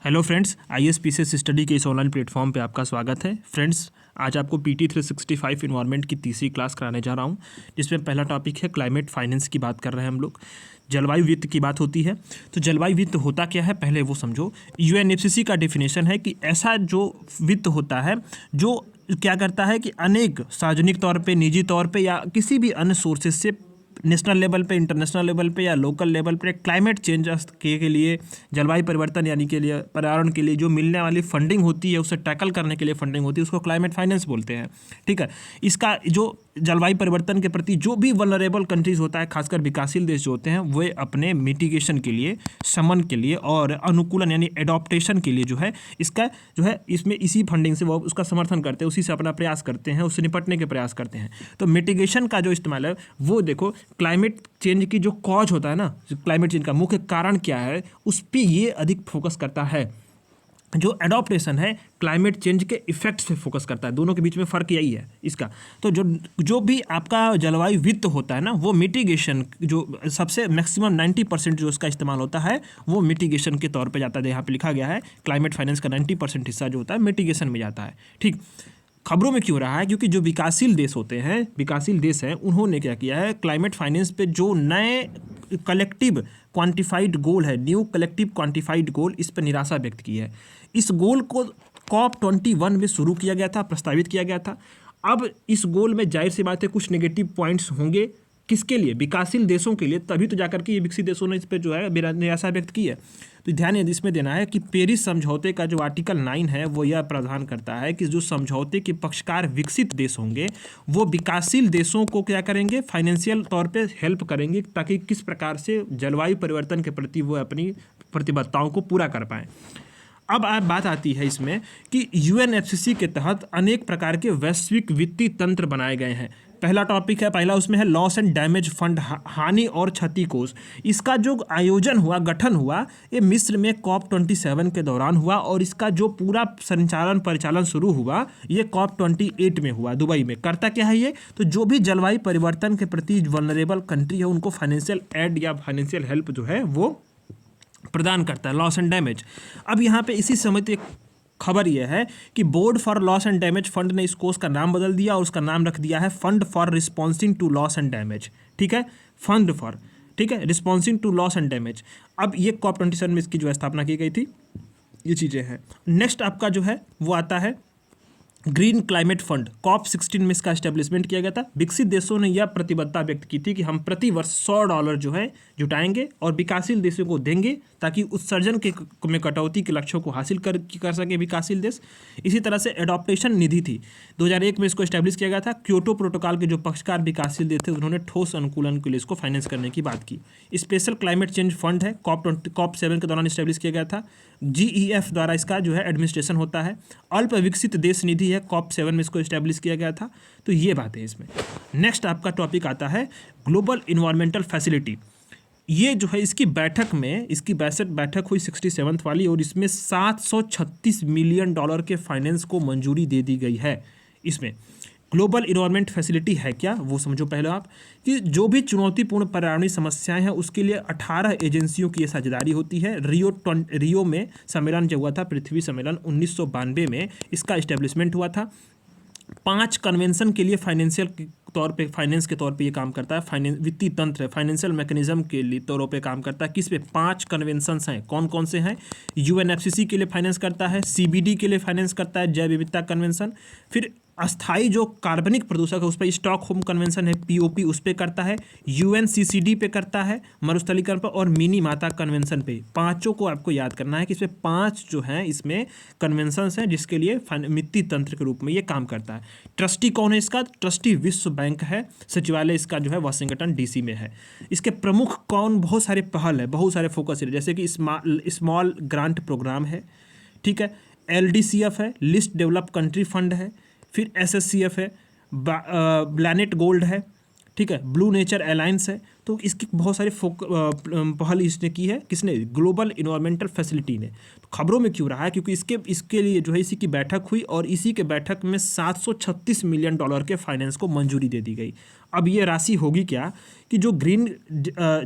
Hello friends, ISPCS study के इस online platform पे आपका स्वागत है। फ्रेंड्स, आज आपको PT 365 इन्वायरमेंट की तीसरी क्लास कराने जा रहा हूँ, जिसमें पहला टॉपिक है क्लाइमेट फाइनेंस की बात कर रहे हैं हम लोग। जलवायु वित्त की बात होती है। तो जलवायु वित्त होता क्या है, पहले वो समझो। UNFCCC का डेफिनेशन है कि ऐसा जो वित्त होता है जो क्या करता है कि अनेक सार्वजनिक तौर पे, निजी तौर पे या किसी भी अन्य सोर्सेज से नेशनल लेवल पे, इंटरनेशनल लेवल पे या लोकल लेवल पे क्लाइमेट चेंज के लिए, जलवायु परिवर्तन यानी के लिए, पर्यावरण के लिए जो मिलने वाली फंडिंग होती है, उसे टैकल करने के लिए फंडिंग होती है, उसको क्लाइमेट फाइनेंस बोलते हैं। ठीक है। इसका जो जलवायु परिवर्तन के प्रति जो भी वल्नरेबल कंट्रीज होता है, खासकर विकासशील देश जो होते हैं, वे अपने मिटिगेशन के लिए, शमन के लिए और अनुकूलन यानी एडॉप्टेशन के लिए जो है इसका जो है इसमें इसी फंडिंग से वो उसका समर्थन करते हैं, उसी से अपना प्रयास करते हैं, उससे निपटने के प्रयास करते हैं। तो मिटिगेशन का जो इस्तेमाल है वो देखो, क्लाइमेट चेंज की जो कॉज होता है ना, क्लाइमेट चेंज का मुख्य कारण क्या है, उस पर ये अधिक फोकस करता है। जो एडॉप्टेशन है क्लाइमेट चेंज के इफेक्ट्स पे फोकस करता है। दोनों के बीच में फ़र्क यही है इसका। तो जो भी आपका जलवायु वित्त होता है ना, वो मिटिगेशन, जो सबसे मैक्सिमम 90% जो उसका इस्तेमाल होता है वो मिटिगेशन के तौर पे जाता है। यहाँ पे लिखा गया है क्लाइमेट फाइनेंस का 90% हिस्सा जो होता है मिटिगेशन में जाता है। ठीक। खबरों में क्यों रहा है, क्योंकि जो विकासशील देश होते हैं, विकासशील देश हैं, उन्होंने क्या किया है, क्लाइमेट फाइनेंस पे जो नए कलेक्टिव क्वांटिफाइड गोल है, न्यू कलेक्टिव क्वांटिफाइड गोल, इस पर निराशा व्यक्त की है। इस गोल को COP21 में शुरू किया गया था, प्रस्तावित किया गया था। अब इस गोल में जाहिर सी बात है कुछ नेगेटिव पॉइंट्स होंगे। किसके लिए? विकासशील देशों के लिए। तभी तो जाकर के ये विकसित देशों ने इस पर जो है निराशा व्यक्त की है। तो ध्यान इसमें देना है कि पेरिस समझौते का जो आर्टिकल 9 है वो यह प्रावधान करता है कि जो समझौते के पक्षकार विकसित देश होंगे वो विकासशील देशों को क्या करेंगे, फाइनेंशियल तौर पे हेल्प करेंगे, ताकि किस प्रकार से जलवायु परिवर्तन के प्रति वो अपनी प्रतिबद्धताओं को पूरा कर पाएँ। अब बात आती है इसमें कि UNFCCC के तहत अनेक प्रकार के वैश्विक वित्तीय तंत्र बनाए गए हैं। पहला टॉपिक है, पहला उसमें है लॉस एंड डैमेज फंड, हानि और क्षति कोष। इसका जो आयोजन हुआ, गठन हुआ, ये मिस्र में COP27 के दौरान हुआ और इसका जो पूरा परिचालन शुरू हुआ ये COP28 में हुआ, दुबई में। करता क्या है ये, तो जो भी जलवायु परिवर्तन के प्रति वल्नरेबल कंट्री है उनको फाइनेंशियल एड या फाइनेंशियल हेल्प जो है वो प्रदान करता है, लॉस एंड डैमेज। अब यहाँ पे इसी समय एक खबर यह है कि board for loss and damage fund ने इस कोष का नाम बदल दिया और उसका नाम रख दिया है fund for responsing to loss and damage. ठीक है, फंड फॉर, ठीक है, responsing to loss and damage. अब ये COP27 में इसकी जो स्थापना की गई थी, ये चीज़ें हैं। नेक्स्ट आपका जो है वो आता है ग्रीन क्लाइमेट फंड। COP16 में इसका एस्टेब्लिशमेंट किया गया था। विकसित देशों ने यह प्रतिबद्धता व्यक्त की थी कि हम प्रति वर्ष $100 जो है जुटाएंगे और विकासशील देशों को देंगे, ताकि उत्सर्जन के में कटौती के लक्ष्यों को हासिल कर सके विकासशील देश। इसी तरह से एडॉप्टेशन निधि थी, 2001 में इसको एस्टेब्लिश किया गया था। क्योटो प्रोटोकॉल के जो पक्षकार विकासशील देश थे उन्होंने ठोस अनुकूलन के लिए इसको फाइनेंस करने की बात की। स्पेशल क्लाइमेट चेंज फंड है, COP7 के दौरान एस्टेब्लिश किया गया था। GEF द्वारा इसका जो है एडमिनिस्ट्रेशन होता है। अल्प विकसित देश निधि है, COP7 में इसको एस्टेब्लिश किया गया था। तो ये बात है इसमें। नेक्स्ट आपका टॉपिक आता है ग्लोबल इन्वायरमेंटल फैसिलिटी। ये जो है इसकी बैठक में, इसकी 62 बैठक हुई 67th वाली, और इसमें $736 मिलियन के फाइनेंस को मंजूरी दे दी गई है। इसमें ग्लोबल इन्वायरमेंट फैसिलिटी है क्या, वो समझो पहले आप, कि जो भी चुनौतीपूर्ण पर्यावरणीय समस्याएं हैं उसके लिए 18 एजेंसियों की ये साझेदारी होती है। रियो में सम्मेलन जो हुआ था, पृथ्वी सम्मेलन 1992 में इसका इस्टेब्लिशमेंट हुआ था। 5 कन्वेंशन के लिए फाइनेंस के तौर पे ये काम करता है। वित्तीय तंत्र है, फाइनेंशियल मैकेनिज्म के लिए तौरों पे काम करता है। किस पे? 5 कन्वेंशंस हैं। कौन कौन से हैं? UNFCCC के लिए फाइनेंस करता है, CBD के लिए फाइनेंस करता है, जैव विविधता कन्वेंशन। फिर अस्थाई जो कार्बनिक प्रदूषक है उस पर स्टॉकहोम कन्वेंशन है, POP, उस पर करता है। UNCCD पे करता है, मरुस्थलीकरण पर, और मिनीमाता कन्वेंशन पे। पांचों को आपको याद करना है कि इसमें 5 जो हैं इसमें कन्वेंशंस हैं जिसके लिए वित्तीय तंत्र के रूप में ये काम करता है। ट्रस्टी कौन है इसका? ट्रस्टी विश्व बैंक है। सचिवालय इसका जो है वाशिंगटन DC में है। इसके प्रमुख कौन? बहुत सारे पहल है, बहुत सारे फोकस है, जैसे कि स्मॉल ग्रांट प्रोग्राम है, ठीक है, LDCF है, लिस्ट डेवलप कंट्री फंड है, फिर SSCF है, प्लैनेट गोल्ड है, ठीक है, ब्लू नेचर अलायंस है। तो इसकी बहुत सारे पहल इसने की है। किसने? ग्लोबल इन्वायरमेंटल फैसिलिटी ने। तो खबरों में क्यों रहा है? क्योंकि इसके लिए जो है इसी की बैठक हुई और इसी के बैठक में $736 मिलियन के फाइनेंस को मंजूरी दे दी गई। अब ये राशि होगी क्या कि जो ग्रीन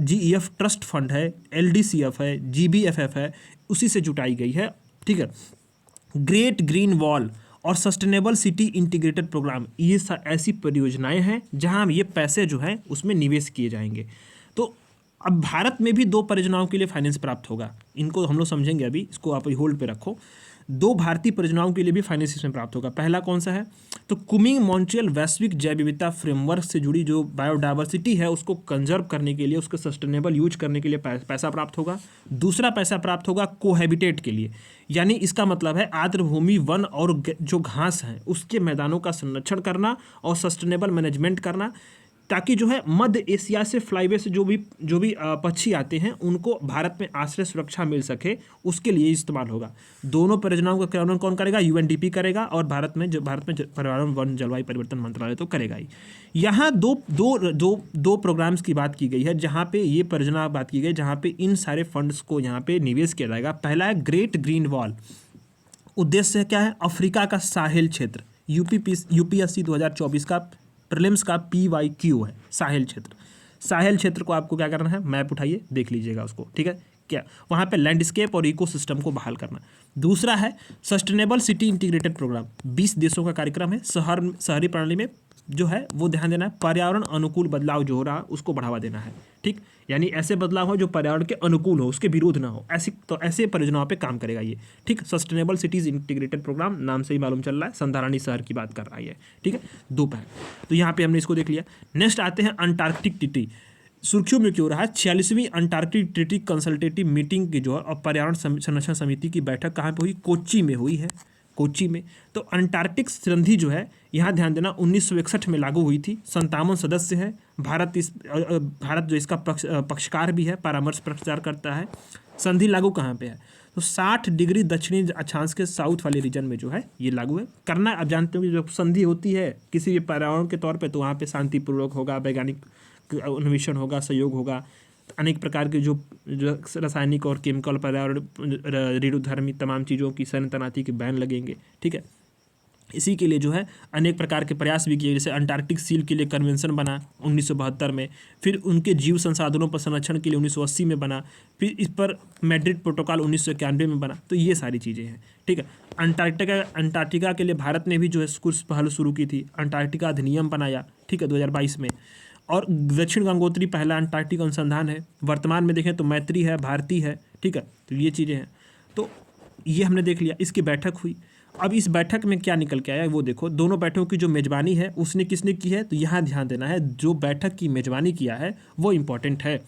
GEF ट्रस्ट फंड है, LDCF है, GBFF है, उसी से जुटाई गई है। ठीक है। ग्रेट ग्रीन वॉल और सस्टेनेबल सिटी इंटीग्रेटेड प्रोग्राम, ये ऐसी परियोजनाएं हैं जहां ये पैसे जो हैं उसमें निवेश किए जाएंगे। तो अब भारत में भी 2 परियोजनाओं के लिए फाइनेंस प्राप्त होगा, इनको हम लोग समझेंगे अभी, इसको आप होल्ड पे रखो। 2 भारतीय परियोजनाओं के लिए भी फाइनेंस इसमें प्राप्त होगा। पहला कौन सा है, तो कुमिंग मॉन्ट्रियल वैश्विक जैव विविधता फ्रेमवर्क से जुड़ी जो बायोडाइवर्सिटी है उसको कंजर्व करने के लिए, उसके सस्टेनेबल यूज करने के लिए पैसा प्राप्त होगा। दूसरा पैसा प्राप्त होगा कोहैबिटेट के लिए, यानी इसका मतलब है आर्द्रभूमि वन और जो घास हैं उसके मैदानों का संरक्षण करना और सस्टेनेबल मैनेजमेंट करना, ताकि जो है मध्य एशिया से फ्लाईवे से जो भी पक्षी आते हैं उनको भारत में आश्रय सुरक्षा मिल सके, उसके लिए इस्तेमाल होगा। दोनों परियोजनाओं का क्रियान्वयन कौन करेगा, यूएनडीपी करेगा, और भारत में पर्यावरण वन जलवायु परिवर्तन मंत्रालय तो करेगा ही। यहाँ दो प्रोग्राम्स की बात की गई है जहाँ पे ये परियोजना बात की गई जहाँ पे इन सारे फंड्स को यहाँ पे निवेश किया जाएगा। पहला है ग्रेट ग्रीन वॉल। उद्देश्य क्या है, अफ्रीका का साहेल क्षेत्र, यूपीएससी 2024 का प्रीलिम्स का PYQ है, साहेल क्षेत्र। साहेल क्षेत्र को आपको क्या करना है, मैप उठाइए देख लीजिएगा उसको, ठीक है क्या, वहाँ पे लैंडस्केप और इकोसिस्टम को बहाल करना। दूसरा है सस्टेनेबल सिटी इंटीग्रेटेड प्रोग्राम, 20 देशों का कार्यक्रम है। शहरी प्रणाली में जो है वो ध्यान देना है, पर्यावरण अनुकूल बदलाव जो हो रहा है उसको बढ़ावा देना है, ठीक, यानी ऐसे बदलाव हो जो पर्यावरण के अनुकूल हो, उसके विरोध ना हो, ऐसे परियोजनाओं पे काम करेगा ये, ठीक। सस्टेनेबल सिटीज इंटीग्रेटेड प्रोग्राम, नाम से ही मालूम चल रहा है संधारणी शहर की बात कर रहा है, ठीक है। 2 पैर, तो यहाँ पे हमने इसको देख लिया। नेक्स्ट आते हैं अंटार्कटिक ट्रीटी। सुर्खियों में क्यों रहा, 46वीं अंटार्कटिक ट्रीटी कंसल्टेटिव मीटिंग की जो है और पर्यावरण संरक्षण समिति की बैठक कहाँ पे हुई, कोच्चि में हुई है, कोच्चि में। तो अंटार्कटिक संधि जो है यहाँ ध्यान देना 1961 में लागू हुई थी। 57 सदस्य है। भारत जो इसका पक्षकार भी है, परामर्श प्रचार करता है। संधि लागू कहाँ पे है, तो 60 डिग्री दक्षिणी अक्षांश के साउथ वाले रीजन में जो है ये लागू है करना। अब जानते हो कि जब संधि होती है किसी भी पर्यावरण के तौर पे, तो वहाँ पे शांतिपूर्वक होगा, वैज्ञानिक अन्वेषण होगा, सहयोग होगा, अनेक प्रकार के जो रासायनिक और केमिकल पर्यावरण ऋणुधर्मी तमाम चीज़ों की सैन्य तैनाती के बैन लगेंगे, ठीक है। इसी के लिए जो है अनेक प्रकार के प्रयास भी किए, जैसे अंटार्कटिक सील के लिए कन्वेंशन बना 1972 में, फिर उनके जीव संसाधनों पर संरक्षण के लिए 1980 में बना, फिर इस पर मैड्रिड प्रोटोकॉल 1991 में बना। तो ये सारी चीज़ें हैं, ठीक है। अंटार्कटिका के लिए भारत ने भी जो है कुछ पहल शुरू की थी, अंटार्कटिका अधिनियम बनाया, ठीक है, 2022 में। और दक्षिण गंगोत्री पहला अंटार्कटिक अनुसंधान है। वर्तमान में देखें तो मैत्री है, भारती है, ठीक है। तो ये चीज़ें हैं, तो ये हमने देख लिया। इसकी बैठक हुई। अब इस बैठक में क्या निकल के आया वो देखो। दोनों बैठकों की जो मेजबानी है उसने किसने की है, तो यहाँ ध्यान देना है, जो बैठक की मेजबानी किया है वो इम्पोर्टेंट है।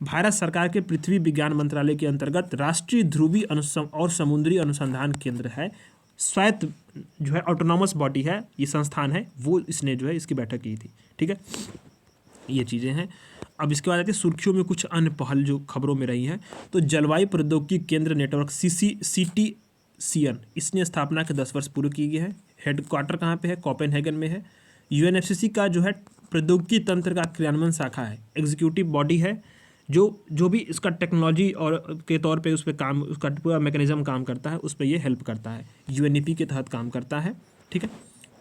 भारत सरकार के पृथ्वी विज्ञान मंत्रालय के अंतर्गत राष्ट्रीय ध्रुवी और समुद्री अनुसंधान केंद्र है, स्वायत्त जो है ऑटोनॉमस बॉडी है, ये संस्थान है, वो इसने जो है इसकी बैठक की थी, ठीक है। ये चीज़ें हैं। अब इसके बाद आते हैं सुर्खियों में कुछ अन्य पहल जो खबरों में रही हैं। तो जलवायु प्रौद्योगिकी केंद्र नेटवर्क CTCN, इसने स्थापना के 10 वर्ष पूरे किए गए हैं। हेडक्वार्टर कहाँ पे है, कोपेनहेगन में है। UNFCCC का जो है प्रौद्योगिकी तंत्र का क्रियान्वयन शाखा है, एग्जीक्यूटिव बॉडी है, जो भी इसका टेक्नोलॉजी और के तौर पे उस पर काम, उसका पूरा मैकेनिज्म काम करता है, उस पर ये हेल्प करता है, UNEP के तहत काम करता है, ठीक है।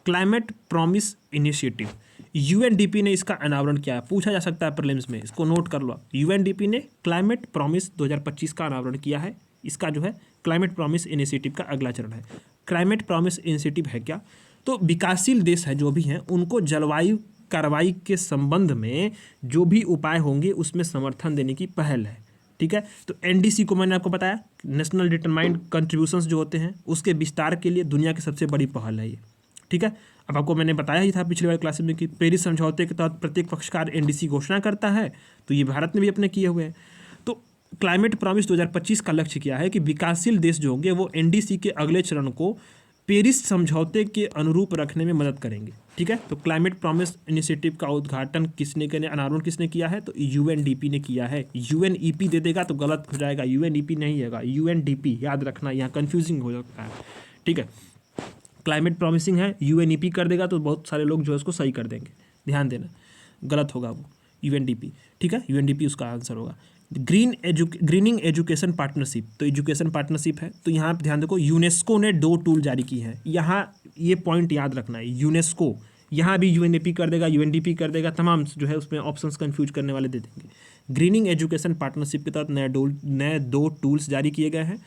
क्लाइमेट प्रॉमिस इनिशिएटिव, UNDP ने इसका अनावरण किया है, पूछा जा सकता है प्रीलिम्स में, इसको नोट कर लो। UNDP ने क्लाइमेट प्रॉमिस 2025 का अनावरण किया है। इसका जो है क्लाइमेट प्रॉमिस इनिशिएटिव का अगला चरण है। क्लाइमेट प्रॉमिस इनिशिएटिव है क्या, तो विकासशील देश है जो भी हैं उनको जलवायु कार्रवाई के संबंध में जो भी उपाय होंगे उसमें समर्थन देने की पहल है, ठीक है। तो NDC को मैंने आपको बताया, नेशनल डिटरमाइंड कंट्रीब्यूशंस जो होते हैं उसके विस्तार के लिए दुनिया की सबसे बड़ी पहल है ये, ठीक है। अब आपको मैंने बताया ही था पिछले वाले क्लास में कि पेरिस समझौते के तहत प्रत्येक पक्षकार NDC घोषणा करता है, तो ये भारत ने भी अपने किए हुए हैं। तो क्लाइमेट प्रॉमिस 2025 का लक्ष्य क्या है कि विकासशील देश जो होंगे वो NDC के अगले चरण को पेरिस समझौते के अनुरूप रखने में मदद करेंगे, ठीक है। तो क्लाइमेट प्रॉमिस इनिशिएटिव का उद्घाटन किसने किया, अनावरण किसने किया है, तो UNDP ने किया है। UNEP दे देगा तो गलत हो जाएगा, UNEP नहीं होगा, UNDP याद रखना, यहाँ कन्फ्यूजिंग हो सकता है, ठीक है। क्लाइमेट प्रॉमिसिंग है, UNEP कर देगा तो बहुत सारे लोग जो है उसको सही कर देंगे, ध्यान देना, गलत होगा वो UNDP, ठीक है। UNDP उसका आंसर होगा। ग्रीनिंग एजुकेशन पार्टनरशिप, तो एजुकेशन पार्टनरशिप है, तो यहाँ ध्यान देखो यूनेस्को ने 2 टूल जारी की हैं। यहाँ ये पॉइंट याद रखना है, यूनेस्को, यहाँ भी UNEP कर देगा, UNDP कर देगा, तमाम जो है उसमें ऑप्शंस कंफ्यूज करने वाले दे देंगे। ग्रीनिंग एजुकेशन पार्टनरशिप के तहत नए 2 टूल्स जारी किए गए हैं।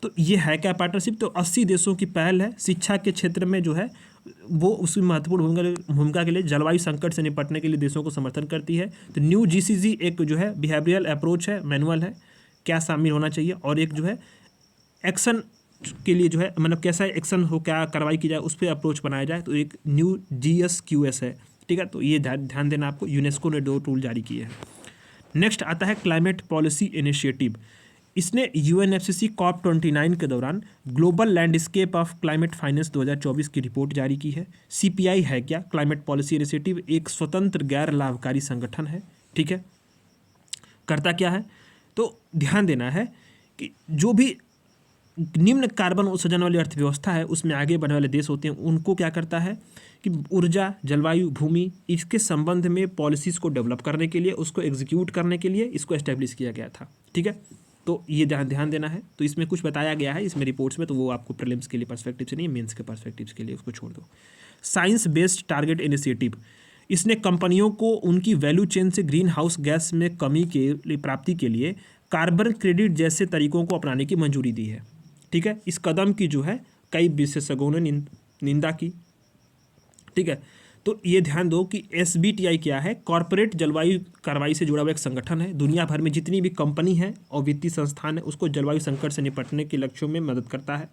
तो ये है क्या पार्टनरशिप? तो 80 देशों की पहल है, शिक्षा के क्षेत्र में जो है वो उसकी महत्वपूर्ण भूमिका के लिए जलवायु संकट से निपटने के लिए देशों को समर्थन करती है। तो न्यू जीसीजी एक जो है बिहेवियरल अप्रोच है, मैनुअल है, क्या शामिल होना चाहिए, और एक जो है एक्शन के लिए जो है मतलब कैसा एक्शन हो, क्या कार्रवाई की जाए, उस पर अप्रोच बनाया जाए, तो एक न्यू GSQS है। ठीक है, तो ये ध्यान देना आपको, यूनेस्को ने 2 टूल जारी किए हैं। नेक्स्ट आता है क्लाइमेट पॉलिसी इनिशिएटिव। इसने UNFCCC COP29 के दौरान global landscape of climate finance 2024 की रिपोर्ट जारी की है। CPI है क्या? क्लाइमेट पॉलिसी इनिशिएटिव एक स्वतंत्र गैर लाभकारी संगठन है। ठीक है, करता क्या है? तो ध्यान देना है कि जो भी निम्न कार्बन उत्सर्जन वाली अर्थव्यवस्था है उसमें आगे बढ़ने वाले देश होते हैं, उनको क्या करता है कि ऊर्जा, जलवायु, भूमि, इसके संबंध में पॉलिसीज़ को डेवलप करने के लिए, उसको एग्जीक्यूट करने के लिए इसको एस्टेब्लिश किया गया था। ठीक है, तो ये ध्यान देना है। तो इसमें कुछ बताया गया है इसमें रिपोर्ट्स में, तो वो आपको प्रीलिम्स के लिए पर्सपेक्टिव से नहीं, मेंस के पर्सपेक्टिव्स के लिए उसको छोड़ दो। साइंस बेस्ड टारगेट इनिशिएटिव, इसने कंपनियों को उनकी वैल्यू चेन से ग्रीन हाउस गैस में कमी के लिए प्राप्ति के लिए कार्बन क्रेडिट जैसे तरीकों को अपनाने की मंजूरी दी है। ठीक है, इस कदम की जो है कई विशेषज्ञों ने निंदा की। ठीक है, तो ये ध्यान दो कि SBTI क्या है? कॉरपोरेट जलवायु कार्रवाई से जुड़ा हुआ एक संगठन है। दुनिया भर में जितनी भी कंपनी है और वित्तीय संस्थान है उसको जलवायु संकट से निपटने के लक्ष्यों में मदद करता है,